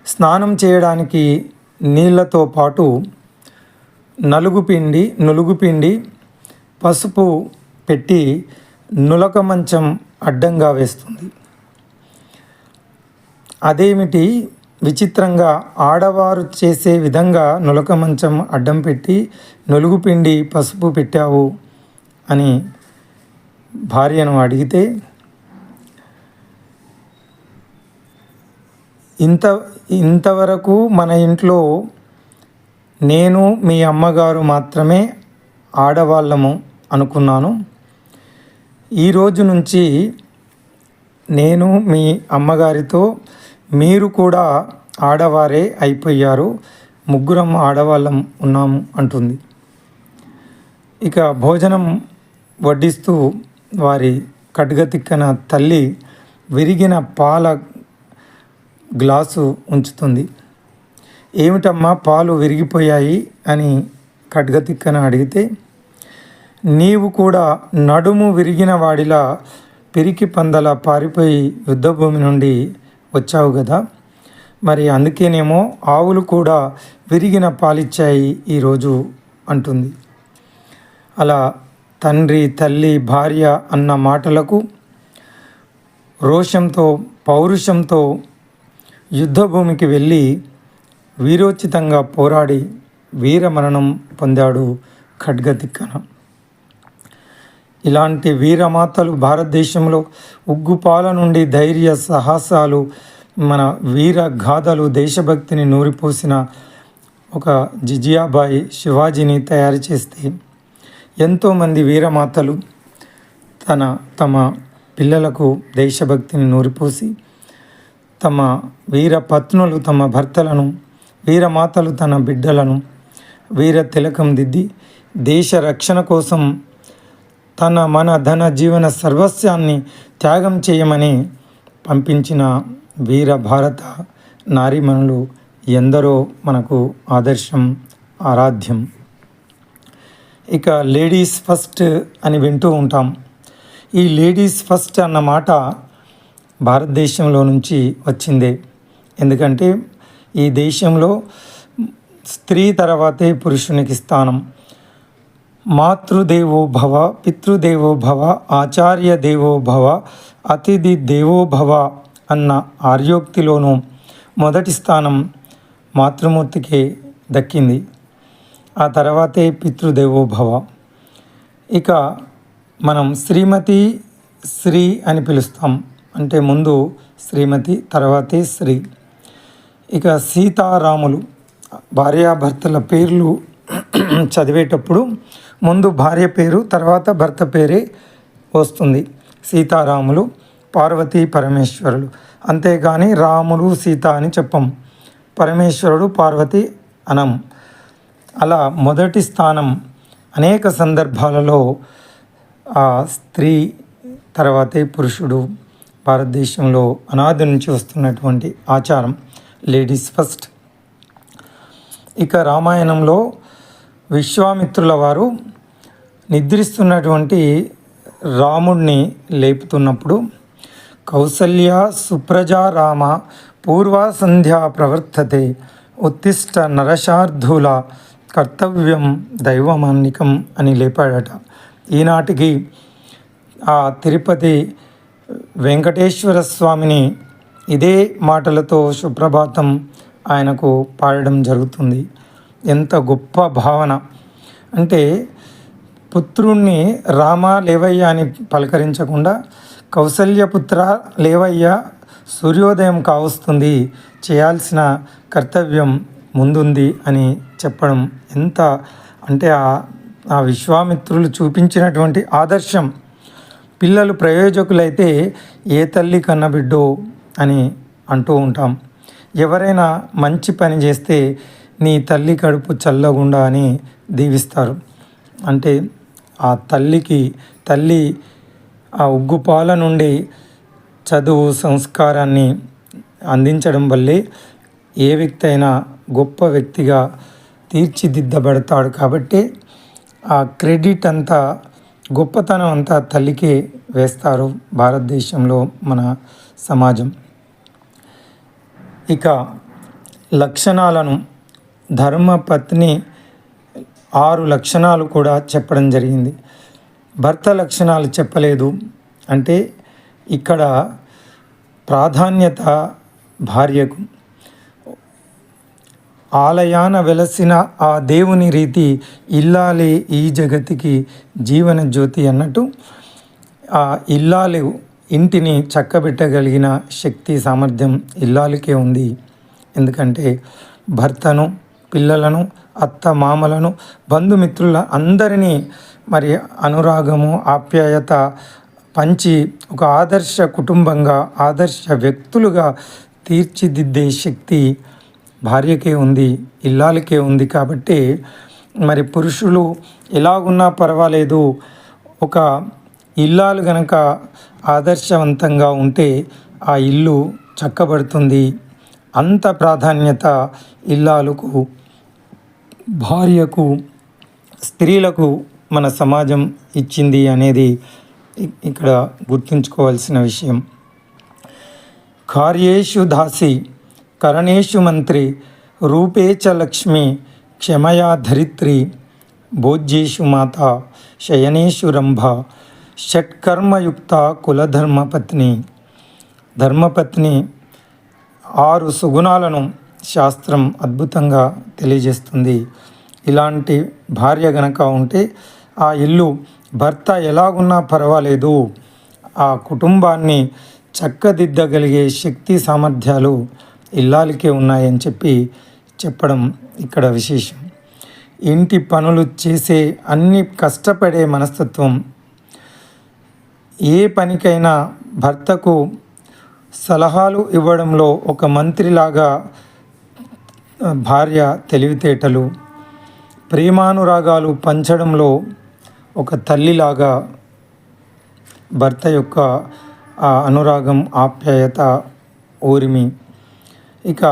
స్నానం చేయడానికి నీళ్ళతో పాటు నులుగుపిండి పసుపు పెట్టి నులక మంచం అడ్డంగా వేస్తుంది. అదేమిటి విచిత్రంగా ఆడవారు చేసే విధంగా నులక మంచం అడ్డం పెట్టి నులుగుపిండి పసుపు పెట్టావు అని భార్యను అడిగితే, ఇంతవరకు మన ఇంట్లో నేను మీ అమ్మగారు మాత్రమే ఆడవాళ్ళము అనుకున్నాను. ఈరోజు నుంచి నేను మీ అమ్మగారితో మీరు కూడా ఆడవారే అయిపోయారు, ముగ్గురం ఆడవాళ్ళం ఉన్నాము అంటుంది. ఇక భోజనం వడ్డిస్తూ వారి ఖడ్గతిక్కన తల్లి విరిగిన పాల గ్లాసు ఉంచుతుంది. ఏమిటమ్మా పాలు విరిగిపోయాయి అని ఖడ్గతిక్కన అడిగితే, నీవు కూడా నడుము విరిగిన వాడిలా పిరికి పందల పారిపోయి యుద్ధభూమి నుండి వచ్చావు కదా, మరి అందుకేనేమో ఆవులు కూడా విరిగిన పాలిచ్చాయి ఈరోజు అంటుంది. అలా తండ్రి, తల్లి, భార్య అన్న మాటలకు రోషంతో, పౌరుషంతో యుద్ధభూమికి వెళ్ళి వీరోచితంగా పోరాడి వీరమరణం పొందాడు ఖడ్గతిక్కన. ఇలాంటి వీరమాతలు భారతదేశంలో ఉగ్గుపాల నుండి ధైర్య సాహసాలు, మన వీర గాథలు, దేశభక్తిని నూరిపోసిన ఒక జిజియాబాయి శివాజీని తయారు చేస్తే ఎంతోమంది వీరమాతలు తమ పిల్లలకు దేశభక్తిని నూరిపోసి, తమ వీర పత్నులు తమ భర్తలను, వీరమాతలు తన బిడ్డలను వీర తిలకం దిద్ది దేశ రక్షణ కోసం మన ధన జీవన సర్వస్వాన్ని త్యాగం చేయమని పంపించిన వీర భారత నారీమణులు ఎందరో మనకు ఆదర్శం, ఆరాధ్యం. ఇక లేడీస్ ఫస్ట్ అని వింటూ ఉంటాం. ఈ లేడీస్ ఫస్ట్ అన్న మాట భారతదేశంలో నుంచి వచ్చిందే. ఎందుకంటే ఈ దేశంలో స్త్రీ తర్వాతే పురుషునికి స్థానం. మాతృదేవో భవ, పితృదేవో భవ, ఆచార్య దేవో భవ, అతిథి దేవో భవ అన్న ఆర్యోక్తిలోనూ మొదటి స్థానం మాతృమూర్తికే దక్కింది. ఆ తర్వాతే పితృదేవో భవ. ఇక మనం శ్రీమతి, శ్రీ అని పిలుస్తాం. అంటే ముందు శ్రీమతి, తర్వాతే శ్రీ. ఇక సీతారాములు భార్యాభర్తల పేర్లు చదివేటప్పుడు ముందు భార్య పేరు, తర్వాత భర్త పేరే వస్తుంది. సీతారాములు, పార్వతీ పరమేశ్వరులు. అంతేగాని రాములు, సీత అని చెప్పం. పరమేశ్వరుడు, పార్వతి అనం. అలా మొదటి స్థానం అనేక సందర్భాలలో ఆ స్త్రీ తర్వాతే పురుషుడు. భారతదేశంలో అనాది నుంచి వస్తున్నటువంటి ఆచారం లేడీస్ ఫస్ట్. ఇక రామాయణంలో విశ్వామిత్రుల వారు నిద్రిస్తున్నటువంటి రాముడిని లేపుతున్నప్పుడు కౌసల్య సుప్రజా రామ పూర్వ సంధ్యా ప్రవర్తతే ఉత్తిష్ట నరశార్ధుల కర్తవ్యం దైవమాన్నికం అని లేపాడట. ఈనాటికి ఆ తిరుపతి వెంకటేశ్వర స్వామిని ఇదే మాటలతో సుప్రభాతం ఆయనకు పాడడం జరుగుతుంది. ఎంత గొప్ప భావన అంటే, పుత్రుణ్ణి రామ లేవయ్య అని పలకరించకుండా కౌసల్యపుత్ర లేవయ్య, సూర్యోదయం కావస్తుంది, చేయాల్సిన కర్తవ్యం ముందుంది అని చెప్పడం ఎంత అంటే ఆ విశ్వామిత్రులు చూపించినటువంటి ఆదర్శం. పిల్లలు ప్రయోజకులైతే ఏ తల్లి కన్నబిడ్డో అని అంటూ ఉంటాం. ఎవరైనా మంచి పని చేస్తే నీ తల్లి కడుపు చల్లగుండా అని దీవిస్తారు. అంటే ఆ తల్లి ఆ ఉగ్గుపాల నుండి చదువు సంస్కారాన్ని అందించడం వల్లే ఏ వ్యక్తి అయినా గొప్ప వ్యక్తిగా తీర్చిదిద్దబడతాడు. కాబట్టి ఆ క్రెడిట్ అంతా, గొప్పతనం అంతా తల్లికే వేస్తారు భారతదేశంలో మన సమాజం. ఇక లక్షణాలను ధర్మపత్ని 6 లక్షణాలు కూడా చెప్పడం జరిగింది. భర్త లక్షణాలు చెప్పలేదు. అంటే ఇక్కడ ప్రాధాన్యత భార్యకు. ఆలయాన వెలసిన ఆ దేవుని రీతి ఇల్లాలే ఈ జగతికి జీవన జ్యోతి అన్నట్టు ఆ ఇల్లాలు ఇంటిని చక్కబెట్టగలిగిన శక్తి సామర్థ్యం ఇల్లాలకే ఉంది. ఎందుకంటే భర్తను, పిల్లలను, అత్త మామలను, బంధుమిత్రుల అందరినీ మరి అనురాగము, ఆప్యాయత పంచి ఒక ఆదర్శ కుటుంబంగా, ఆదర్శ వ్యక్తులుగా తీర్చిదిద్దే శక్తి భార్యకే ఉంది, ఇల్లాలకే ఉంది. కాబట్టి మరి పురుషులు ఎలాగున్నా పర్వాలేదు, ఒక ఇల్లాలు గనక ఆదర్శవంతంగా ఉంటే ఆ ఇల్లు చక్కబడుతుంది. అంత ప్రాధాన్యత ఇల్లాలకు, భార్యకు, స్త్రీలకు మన సమాజం ఇచ్చింది అనేది ఇక్కడ గుర్తుంచుకోవాల్సిన విషయం. కార్యేషు దాసి కరణేషు మంత్రి రూపే చ లక్ష్మి క్షమయా ధరిత్రి భోజ్యేషు మాత శయనేషు రంభ షట్కర్మయుక్త కులధర్మపత్ని. ధర్మపత్ని 6 సుగుణాలను శాస్త్రం అద్భుతంగా తెలియజేస్తుంది. ఇలాంటి భార్య గనక ఉంటే ఆ ఇల్లు భర్త ఎలాగున్నా పర్వాలేదు, ఆ కుటుంబాన్ని చక్కదిద్దగలిగే శక్తి సామర్థ్యాలు ఇల్లాలకే ఉన్నాయని చెప్పడం ఇక్కడ విశేషం. ఇంటి పనులు చేసే అన్ని కష్టపడే మనస్తత్వం. ఏ పనికైనా భర్తకు సలహాలు ఇవ్వడంలో ఒక మంత్రిలాగా భార్య తెలివితేటలు, ప్రేమానురాగాలు పంచడంలో ఒక తల్లిలాగా భర్త యొక్క ఆ అనురాగం, ఆప్యాయత, ఓరిమి. ఇక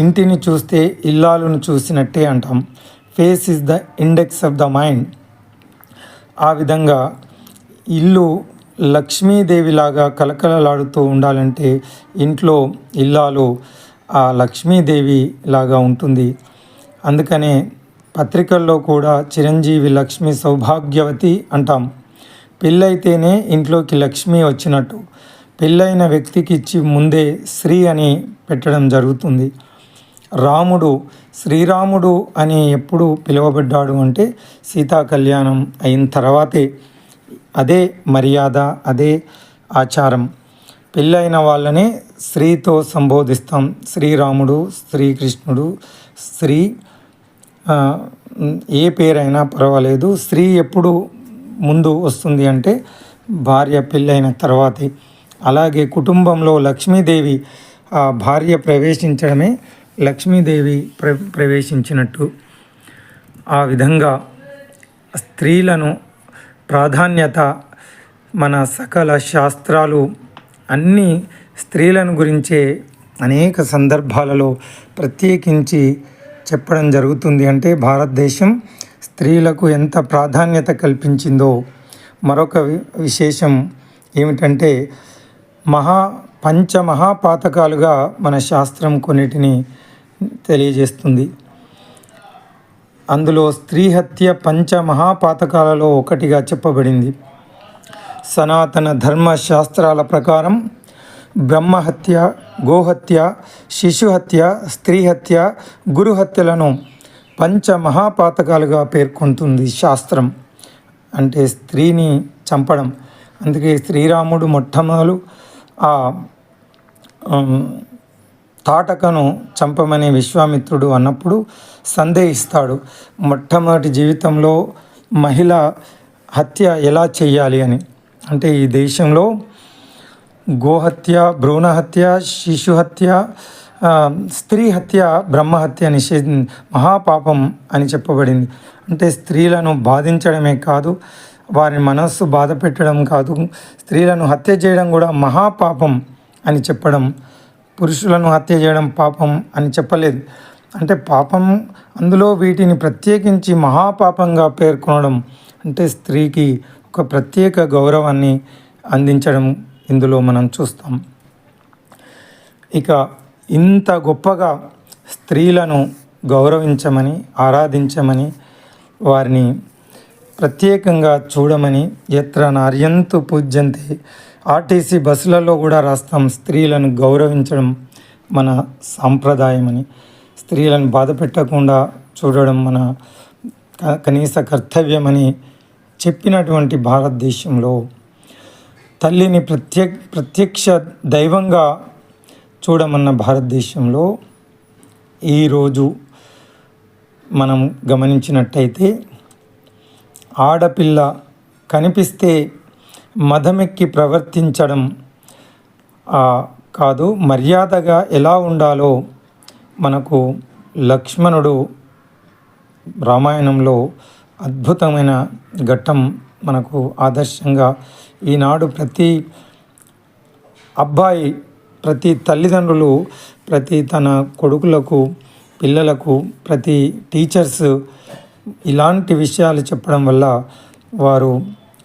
ఇంటిని చూస్తే ఇల్లాలను చూసినట్టే అంటాం. Face is the index of the mind. ఆ విధంగా ఇల్లు లక్ష్మీదేవిలాగా కలకలలాడుతూ ఉండాలంటే ఇంట్లో ఇల్లాలు ఆ లక్ష్మీదేవి లాగా ఉంటుంది. అందుకనే పత్రికల్లో కూడా చిరంజీవి లక్ష్మి సౌభాగ్యవతి అంటాం. పెళ్ళైతేనే ఇంట్లోకి లక్ష్మి వచ్చినట్టు. పెళ్ళైన వ్యక్తికి ఇచ్చి ముందే శ్రీ అని పెట్టడం జరుగుతుంది. రాముడు శ్రీరాముడు అని ఎప్పుడు పిలువబడ్డాడు అంటే సీతా కళ్యాణం అయిన తర్వాతే. అదే మర్యాద, అదే ఆచారం. పెళ్ళైన వాళ్ళనే శ్రీతో సంబోధిస్తాం. శ్రీరాముడు, శ్రీకృష్ణుడు, శ్రీ ఏ పేరైనా పర్వాలేదు. స్త్రీ ఎప్పుడు ముందు వస్తుంది అంటే భార్య పెళ్ళైన తర్వాతే. అలాగే కుటుంబంలో లక్ష్మీదేవి భార్య ప్రవేశించడమే లక్ష్మీదేవి ప్రవేశించినట్టు. ఆ విధంగా స్త్రీలను ప్రాధాన్యత మన సకల శాస్త్రాలు అన్నీ స్త్రీలను గురించే అనేక సందర్భాలలో ప్రత్యేకించి చెప్పడం జరుగుతుంది. అంటే భారతదేశం స్త్రీలకు ఎంత ప్రాధాన్యత కల్పించిందో. మరొక విశేషం ఏమిటంటే పంచమహాపాతకాలుగా మన శాస్త్రం కొన్నిటిని తెలియజేస్తుంది. అందులో స్త్రీ హత్య పంచమహాపాతకాలలో ఒకటిగా చెప్పబడింది. సనాతన ధర్మశాస్త్రాల ప్రకారం బ్రహ్మహత్య, గోహత్య, శిశుహత్య, స్త్రీ హత్య, గురుహత్యలను పంచమహాపాతకాలుగా పేర్కొంటుంది శాస్త్రం. అంటే స్త్రీని చంపడం. అందుకే శ్రీరాముడు మొట్టమొదలు ఆ తాటకను చంపమని విశ్వామిత్రుడు అన్నప్పుడు సందేహిస్తాడు. మొట్టమొదటి జీవితంలో మహిళ హత్య ఎలా చేయాలి అని. అంటే ఈ దేశంలో గోహత్య, భ్రూణహత్య, శిశుహత్య, స్త్రీ హత్య బ్రహ్మహత్య మహాపాపం అని చెప్పబడింది. అంటే స్త్రీలను బాధించడమే కాదు, వారి మనస్సు బాధ పెట్టడం కాదు, స్త్రీలను హత్య చేయడం కూడా మహాపాపం అని చెప్పడం. పురుషులను హత్య చేయడం పాపం అని చెప్పలేదు. అంటే పాపం, అందులో వీటిని ప్రత్యేకించి మహాపాపంగా పేర్కొనడం అంటే స్త్రీకి ఒక ప్రత్యేక గౌరవాన్ని అందించడం ఇందులో మనం చూస్తాం. ఇక ఇంత గొప్పగా స్త్రీలను గౌరవించమని, ఆరాధించమని, వారిని ప్రత్యేకంగా చూడమని, ఎత్ర నార్యంతు పూజ్యంతే, ఆర్టీసీ బస్సులలో కూడా రాస్తాం స్త్రీలను గౌరవించడం మన సాంప్రదాయమని. స్త్రీలను బాధ పెట్టకుండా చూడడం మన కనీస కర్తవ్యమని చెప్పినటువంటి భారతదేశంలో తల్లిని ప్రత్యక్ష దైవంగా చూడమన్న భారతదేశంలో ఈరోజు మనం గమనించినట్టయితే ఆడపిల్ల కనిపిస్తే మదమెక్కి ప్రవర్తించడం కాదు, మర్యాదగా ఎలా ఉండాలో మనకు లక్ష్మణుడు రామాయణంలో అద్భుతమైన ఘట్టం మనకు ఆదర్శంగా ఈనాడు ప్రతి అబ్బాయి, ప్రతి తల్లిదండ్రులు, ప్రతి తన కొడుకులకు, పిల్లలకు, ప్రతి టీచర్స్ ఇలాంటి విషయాలు చెప్పడం వల్ల వారు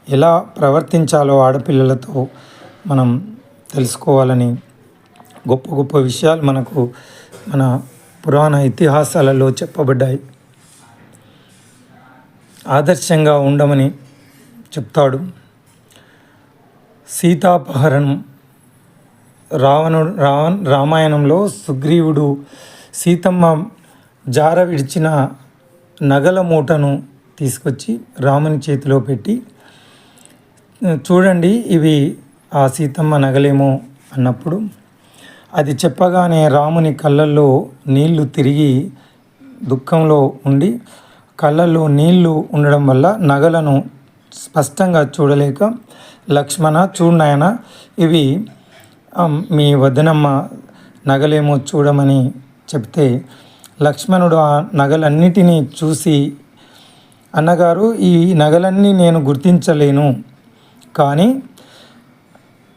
ఎలా ప్రవర్తించాలో ఆడపిల్లలతో మనం తెలుసుకోవాలని గొప్ప గొప్ప విషయాలు మనకు మన పురాణ ఇతిహాసాలలో చెప్పబడ్డాయి. ఆదర్శంగా ఉండమని చెప్తాడు. సీతాపహరణం రామాయణంలో సుగ్రీవుడు సీతమ్మ జార విడిచిన నగల మూటను తీసుకొచ్చి రాముని చేతిలో పెట్టి, చూడండి ఇవి ఆ సీతమ్మ నగలేమో అన్నప్పుడు, అది చెప్పగానే రాముని కళ్ళల్లో నీళ్లు తిరిగి దుఃఖంలో ఉండి, కళ్ళల్లో నీళ్లు ఉండడం వల్ల నగలను స్పష్టంగా చూడలేక, లక్ష్మణ చూడు నాయన, ఇవి మీ వదనమ్మ నగలేమో చూడమని చెప్తే, లక్ష్మణుడు ఆ నగలన్నిటినీ చూసి, అన్నగారు ఈ నగలన్నీ నేను గుర్తించలేను, కానీ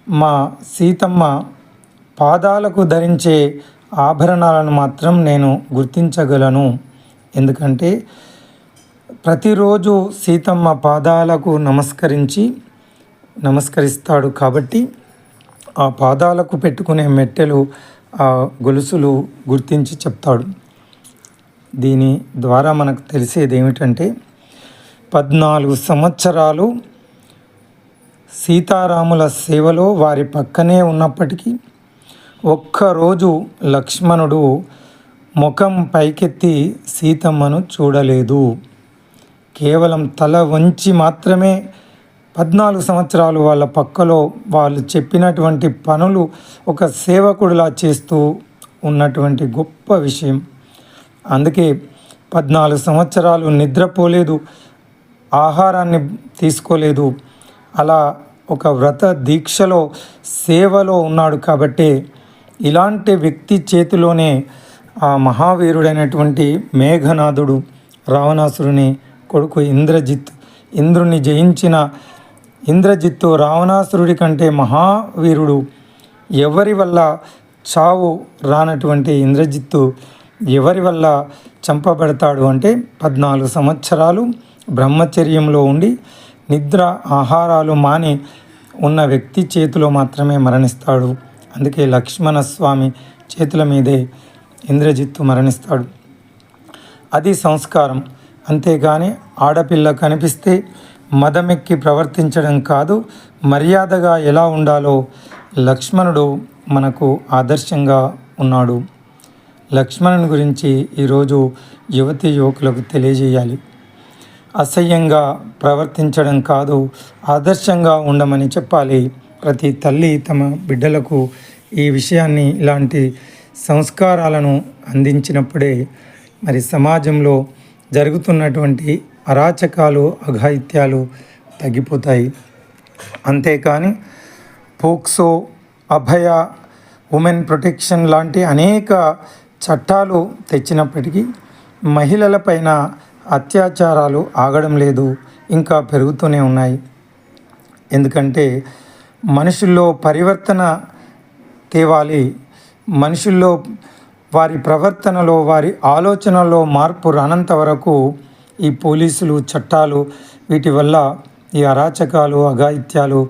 మా సీతమ్మ పాదాలకు ధరించే ఆభరణాలను మాత్రం నేను గుర్తించగలను. ఎందుకంటే ప్రతిరోజు సీతమ్మ పాదాలకు నమస్కరిస్తాడు కాబట్టి ఆ పాదాలకు పెట్టుకునే మెట్టెలు, ఆ గొలుసులు గుర్తించి చెప్తాడు. దీని ద్వారా మనకు తెలిసేది ఏమిటంటే 14 సంవత్సరాలు సీతారాముల సేవలో వారి పక్కనే ఉన్నప్పటికీ ఒక్కరోజు లక్ష్మణుడు ముఖం పైకెత్తి సీతమ్మను చూడలేదు. కేవలం తల వంచి మాత్రమే 14 సంవత్సరాలు వాళ్ళ పక్కలో వాళ్ళు చెప్పినటువంటి పనులు ఒక సేవకుడిలా చేస్తూ ఉన్నటువంటి గొప్ప విషయం. అందుకే 14 సంవత్సరాలు నిద్రపోలేదు, ఆహారాన్ని తీసుకోలేదు, అలా ఒక వ్రత దీక్షలో సేవలో ఉన్నాడు. కాబట్టి ఇలాంటి వ్యక్తి చేతిలోనే ఆ మహావీరుడైనటువంటి మేఘనాథుడు, రావణాసురుని కొడుకు ఇంద్రుని జయించిన ఇంద్రజిత్తు రావణాసురుడి కంటే మహావీరుడు. ఎవరి వల్ల చావు రానటువంటి ఇంద్రజిత్తు ఎవరి వల్ల చంపబడతాడు అంటే 14 సంవత్సరాలు బ్రహ్మచర్యంలో ఉండి నిద్ర ఆహారాలు మాని ఉన్న వ్యక్తి చేతిలో మాత్రమే మరణిస్తాడు. అందుకే లక్ష్మణ స్వామి చేతుల మీదే ఇంద్రజిత్తు మరణిస్తాడు. అది సంస్కారం. అంతేగాని ఆడపిల్ల కనిపిస్తే మదమెక్కి ప్రవర్తించడం కాదు, మర్యాదగా ఎలా ఉండాలో లక్ష్మణుడు మనకు ఆదర్శంగా ఉన్నాడు. లక్ష్మణుని గురించి ఈరోజు యువతీ యువకులకు తెలియజేయాలి. అసహ్యంగా ప్రవర్తించడం కాదు, ఆదర్శంగా ఉండమని చెప్పాలి. ప్రతి తల్లి తమ బిడ్డలకు ఈ విషయాన్ని, ఇలాంటి సంస్కారాలను అందించినప్పుడే మరి సమాజంలో జరుగుతున్నటువంటి అరాచకాలు, అఘాయిత్యాలు తగ్గిపోతాయి. అంతేకాని పోక్సో, అభయ ఉమెన్ ప్రొటెక్షన్ లాంటి అనేక చట్టాలు తెచ్చినప్పటికీ మహిళలపైన అత్యాచారాలు ఆగడం లేదు, ఇంకా పెరుగుతూనే ఉన్నాయి. ఎందుకంటే మనుషుల్లో పరివర్తన తేవాలి, మనుషుల్లో వారి ప్రవర్తనలో వారి ఆలోచనలో మార్పు రానంత వరకు ఈ పోలీసులు చట్టాలు వీటి వల్ల ఈ అరాచకాలు అఘాయిత్యాలు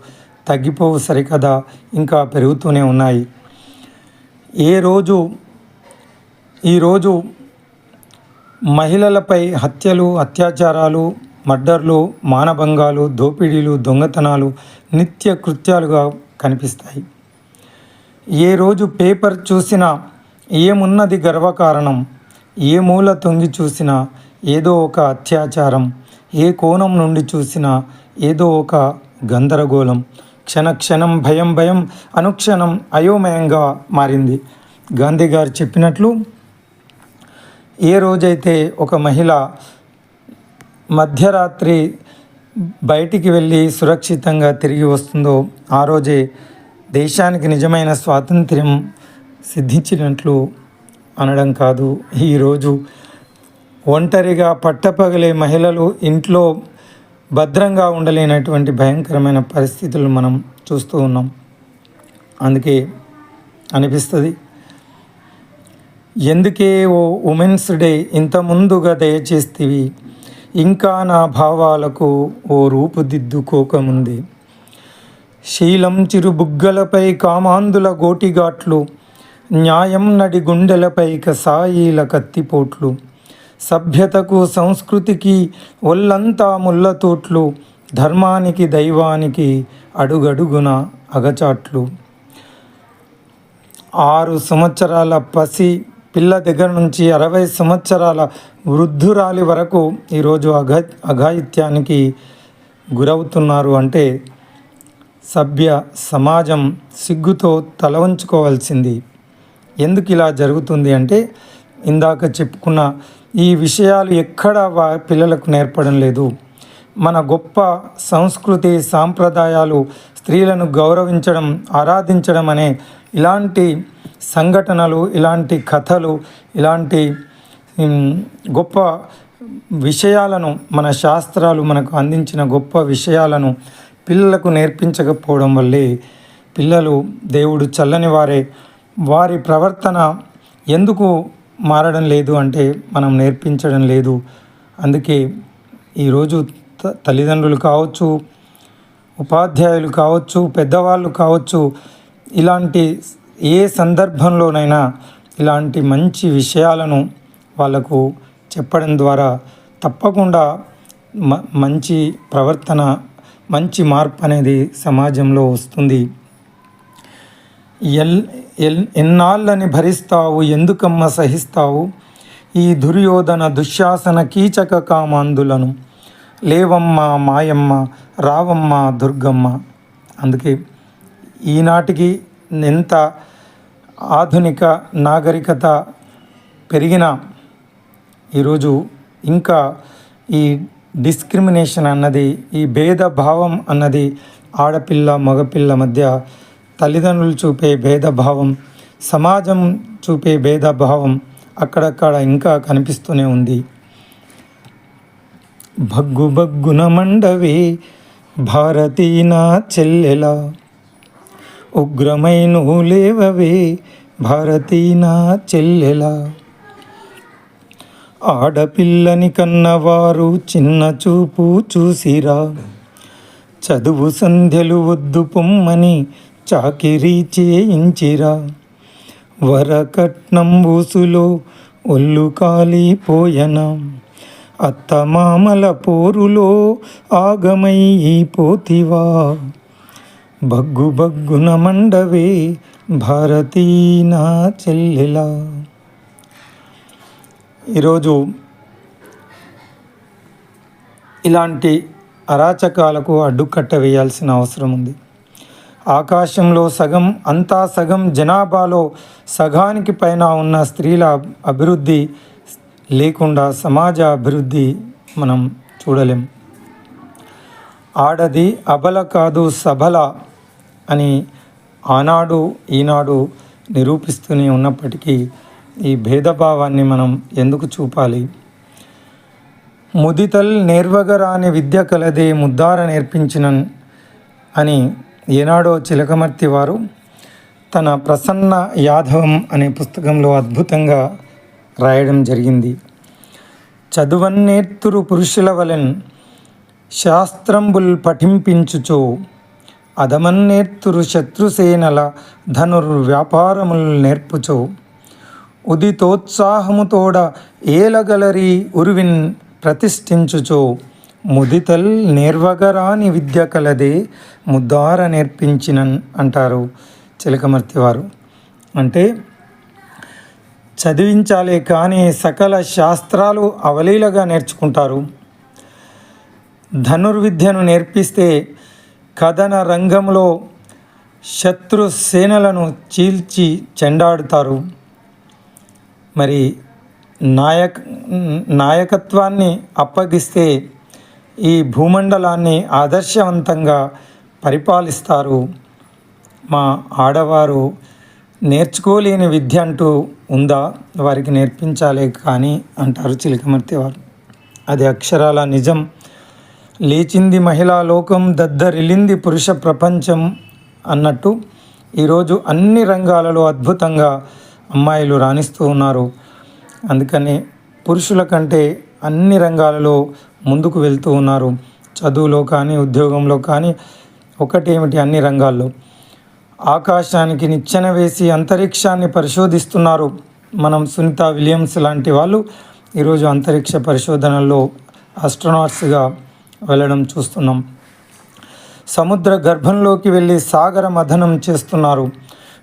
తగ్గిపోవు సరికదా, ఇంకా పెరుగుతూనే ఉన్నాయి. ఈరోజు మహిళలపై హత్యలు, అత్యాచారాలు, మర్డర్లు, మానభంగాలు, దోపిడీలు, దొంగతనాలు నిత్య కృత్యాలుగా కనిపిస్తాయి. ఏ రోజు పేపర్ చూసినా ఏమున్నది గర్వకారణం, ఏ మూల తొంగి చూసినా ఏదో ఒక అత్యాచారం, ఏ కోణం నుండి చూసినా ఏదో ఒక గందరగోళం, క్షణక్షణం భయం భయం, అనుక్షణం అయోమయంగా మారింది. గాంధీ గారు చెప్పినట్లు ఏ రోజైతే ఒక మహిళ మధ్యరాత్రి బయటికి వెళ్ళి సురక్షితంగా తిరిగి వస్తుందో ఆ రోజే దేశానికి నిజమైన స్వాతంత్ర్యం సిద్ధించినట్లు అనడం కాదు. ఈరోజు ఒంటరిగా పట్టపగలే మహిళలు ఇంట్లో భద్రంగా ఉండలేనటువంటి భయంకరమైన పరిస్థితులు మనం చూస్తూ ఉన్నాం. అందుకే అనిపిస్తుంది, ఎందుకే ఓ ఉమెన్స్ డే ఇంత ముందుగా దయచేస్తేవి, ఇంకా నా భావాలకు ఓ రూపుదిద్దుకోకముంది. శీలం చిరు బుగ్గలపై కామాందుల గోటిగాట్లు, న్యాయం నడి గుండెలపై కసాయిల కత్తిపోట్లు, సభ్యతకు సంస్కృతికి ఒళ్ళంతా ముళ్ళతోట్లు, ధర్మానికి దైవానికి అడుగడుగున అగచాట్లు. 6 సంవత్సరాల పసి పిల్ల దగ్గర నుంచి 60 సంవత్సరాల వృద్ధురాలి వరకు ఈరోజు అఘాయిత్యానికి గురవుతున్నారు అంటే సభ్య సమాజం సిగ్గుతో తల వంచుకోవాల్సింది. ఎందుకు ఇలా జరుగుతుంది అంటే ఇందాక చెప్పుకున్న ఈ విషయాలు ఎక్కడ పిల్లలకు నేర్పడం లేదు. మన గొప్ప సంస్కృతి సాంప్రదాయాలు, స్త్రీలను గౌరవించడం, ఆరాధించడం అనే ఇలాంటి సంఘటనలు, ఇలాంటి కథలు, ఇలాంటి గొప్ప విషయాలను మన శాస్త్రాలు మనకు అందించిన గొప్ప విషయాలను పిల్లలకు నేర్పించకపోవడం వల్లే పిల్లలు దేవుడు చల్లని వారి ప్రవర్తన ఎందుకు మారడం లేదు అంటే మనం నేర్పించడం లేదు. అందుకే ఈరోజు తల్లిదండ్రులు కావచ్చు, ఉపాధ్యాయులు కావచ్చు, పెద్దవాళ్ళు కావచ్చు, ఇలాంటి ఏ సందర్భంలోనైనా ఇలాంటి మంచి విషయాలను వాళ్ళకు చెప్పడం ద్వారా తప్పకుండా మంచి ప్రవర్తన, మంచి మార్పు అనేది సమాజంలో వస్తుంది. ఎన్నాళ్ళని భరిస్తావు, ఎందుకమ్మ సహిస్తావు, ఈ దుర్యోధన దుశ్శాసన కీచక కామాందులను, లేవమ్మ మాయమ్మ రావమ్మ దుర్గమ్మ. అందుకే ఈనాటికి ఎంత ఆధునిక నాగరికత పెరిగినా ఈరోజు ఇంకా ఈ డిస్క్రిమినేషన్ అన్నది, ఈ భేదభావం అన్నది, ఆడపిల్ల మగపిల్ల మధ్య తల్లిదండ్రులు చూపే భేదభావం, సమాజం చూపే భేదభావం అక్కడక్కడ ఇంకా కనిపిస్తూనే ఉంది. భగ్గు భగ్గున మండవే భారతీ నా చెల్లెలా, ఉగ్రమైను లేవవే భారతీ నా చెల్లెలా, ఆడపిల్లని కన్నవారు చిన్న చూపు చూసిరా, చదువు సంధ్యలు వద్దు పొమ్మని చాకిరీ చేయించిరా, వరకట్నం ఊసులో ఒళ్ళు కాలిపోయనా, అత్తమామల పోరులో ఆగమై పోతివా, భగ్గు భగ్గున మండవే భారతీ నా చెల్లెలా. ఈరోజు ఇలాంటి అరాచకాలకు అడ్డుకట్ట వేయాల్సిన అవసరం ఉంది. ఆకాశంలో సగం జనాభాలో సగానికి పైన ఉన్న స్త్రీల అభివృద్ధి లేకుండా సమాజ అభివృద్ధి మనం చూడలేం. ఆడది అబల కాదు సబల అని ఆనాడు ఈనాడు నిరూపిస్తూనే ఉన్నప్పటికీ ఈ భేదభావాన్ని మనం ఎందుకు చూపాలి? ముదితల్ నేర్వగరాని విద్య కలదే ముద్దార నేర్పించినన్ అని ఏనాడో చిలకమర్తి వారు తన ప్రసన్న యాదవం అనే పుస్తకంలో అద్భుతంగా రాయడం జరిగింది. చదువన్నేర్తురు పురుషుల వలెన్ శాస్త్రంబుల్ పఠింపించుచో అదమన్నేర్తురు శత్రుసేనల వ్యాపారములు నేర్పుచో ఉదితోత్సాహముతోడ ఏలగలరి ఉరువిన్ ప్రతిష్ఠించుచో ముదితల్ నేర్వగరాని విద్య కలదే ముద్దార నేర్పించినన్ అంటారు చిలకమర్తి వారు. అంటే చదివించాలే కానీ సకల శాస్త్రాలు అవలీలగా నేర్చుకుంటారు. ధనుర్విద్యను నేర్పిస్తే కథన రంగంలో శత్రు సేనలను చీల్చి చెండాడుతారు. మరి నాయకత్వాన్ని అప్పగిస్తే ఈ భూమండలాన్ని ఆదర్శవంతంగా పరిపాలిస్తారు. మా ఆడవారు నేర్చుకోలేని విద్య అంటూ ఉందా? వారికి నేర్పించాలే కానీ అంటారు చిలకమర్తి వారు. అది అక్షరాల నిజం. లేచింది మహిళా లోకం, దద్దరిల్లింది పురుష ప్రపంచం అన్నట్టు ఈరోజు అన్ని రంగాలలో అద్భుతంగా అమ్మాయిలు రాణిస్తూ ఉన్నారు. అందుకని పురుషుల కంటే అన్ని రంగాలలో ముందుకు వెళ్తూ ఉన్నారు. చదువులో కానీ ఉద్యోగంలో కానీ ఒకటేమిటి అన్ని రంగాల్లో. ఆకాశానికి నిచ్చెన వేసి అంతరిక్షాన్ని పరిశోధిస్తున్నారు. మనం సునీత విలియమ్స్ లాంటి వాళ్ళు ఈరోజు అంతరిక్ష పరిశోధనల్లో ఆస్ట్రోనాట్స్గా వెళ్ళడం చూస్తున్నాం. సముద్ర గర్భంలోకి వెళ్ళి సాగర మథనం చేస్తున్నారు.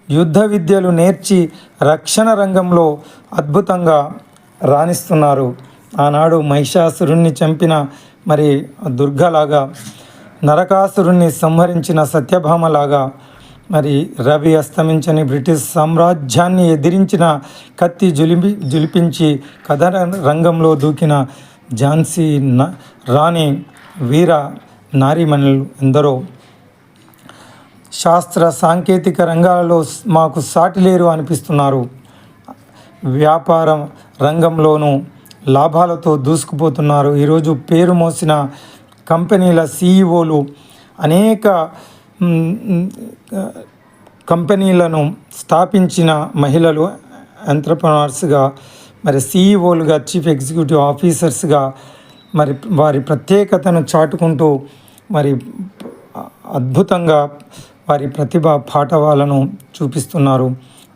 యుద్ధ విద్యలు నేర్చి రక్షణ రంగంలో అద్భుతంగా రాణిస్తున్నారు. ఆనాడు మహిషాసురుణ్ణి చంపిన మరి దుర్గలాగా, నరకాసురుణ్ణి సంహరించిన సత్యభామలాగా, మరి రవి అస్తమించని బ్రిటిష్ సామ్రాజ్యాన్ని ఎదిరించిన కత్తి జులిపించి కథన రంగంలో దూకిన ఝాన్సీ రాణి వీర నారీమణులు ఎందరో. శాస్త్ర సాంకేతిక రంగాలలో మాకు సాటి లేరు అనిపిస్తున్నారు. వ్యాపార రంగంలోనూ లాభాలతో దూసుకుపోతున్నారు. ఈరోజు పేరు మోసిన కంపెనీల సీఈఓలు, అనేక కంపెనీలను స్థాపించిన మహిళలు ఎంటర్‌ప్రెన్యూర్స్‌గా, మరి సీఈఓలుగా, చీఫ్ ఎగ్జిక్యూటివ్ ఆఫీసర్స్గా మరి వారి ప్రత్యేకతను చాటుకుంటూ మరి అద్భుతంగా వారి ప్రతిభా పాటవాలను చూపిస్తున్నారు.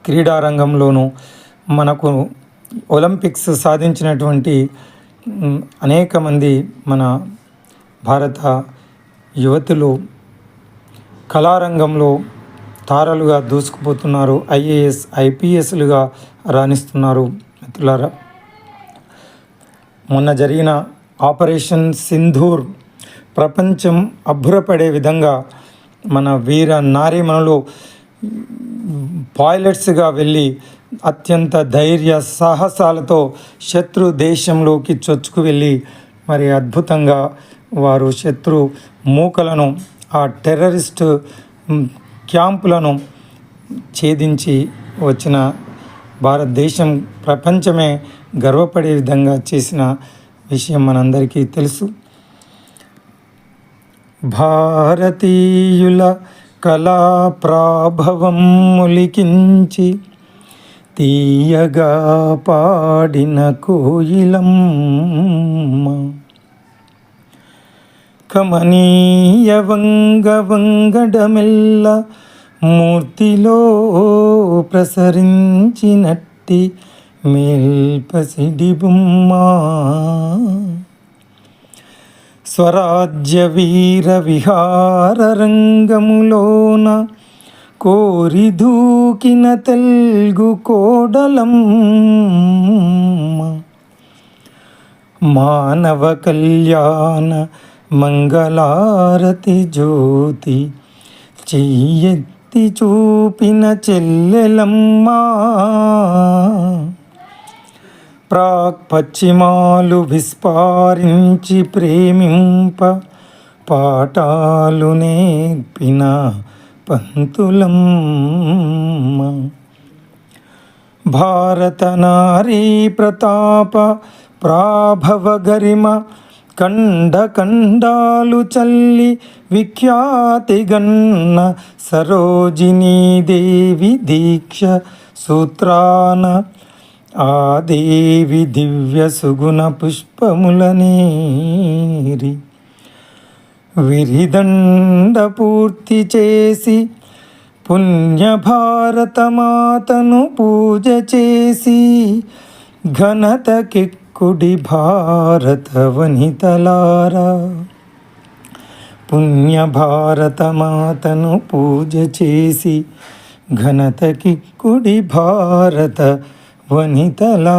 క్రీడారంగంలోనూ మనకు ఒలింపిక్స్ సాధించినటువంటి అనేక మంది మన భారత యువతులు కళారంగంలో తారలుగా దూసుకుపోతున్నారు. ఐఏఎస్, ఐపీఎస్లుగా రాణిస్తున్నారు. మిత్రులారా, మొన్న జరిగిన ఆపరేషన్ సింధూర్ ప్రపంచం అబ్బురపడే విధంగా మన వీర నారీమణులు పైలట్స్గా వెళ్ళి అత్యంత ధైర్య సాహసాలతో శత్రు దేశంలోకి చొచ్చుకు వెళ్ళి మరి అద్భుతంగా వారు శత్రు మూకలను, ఆ టెర్రరిస్టు క్యాంపులను ఛేదించి వచ్చిన భారతదేశం ప్రపంచమే గర్వపడే విధంగా చేసిన విషయం మనందరికీ తెలుసు. భారతీయుల కళా ప్రాభవం ములికించి తీయగా పాడిన కోయిలమ్మ, కమనీయ వంగడమెల్ల మూర్తిలో ప్రసరించినట్టి మేల్పసిడి బొమ్మ, స్వరాజ్య వీర విహార రంగములోన కోరి దూకిన తెలుగు కోడలమ్మ, మానవ కళ్యాణ మంగళారతి జ్యోతి చెయ్యెత్తి చూపిన చెల్లెలమ్మ, ప్రాక్ పశ్చిమాలు విస్పారించి ప్రేమింప పాఠాలు నేర్పిన పంతులమ్మ. భారత నారీ ప్రతాప ప్రాభవ గరిమ కండ కండాలు చల్లి విఖ్యాతిగన్న సరోజినీ దేవి దీక్ష సూత్రాన ఆ దేవి దివ్య సుగుణ పుష్పములనేరి విరిదండ పూర్తి చేసి పుణ్య భారతమాతను పూజ చేసి ఘనతకెక్కుడి భారత వనితలారా పుణ్య భారతమాతను పూజ చేసి ఘనతకెక్కుడి భారత వనితలారా.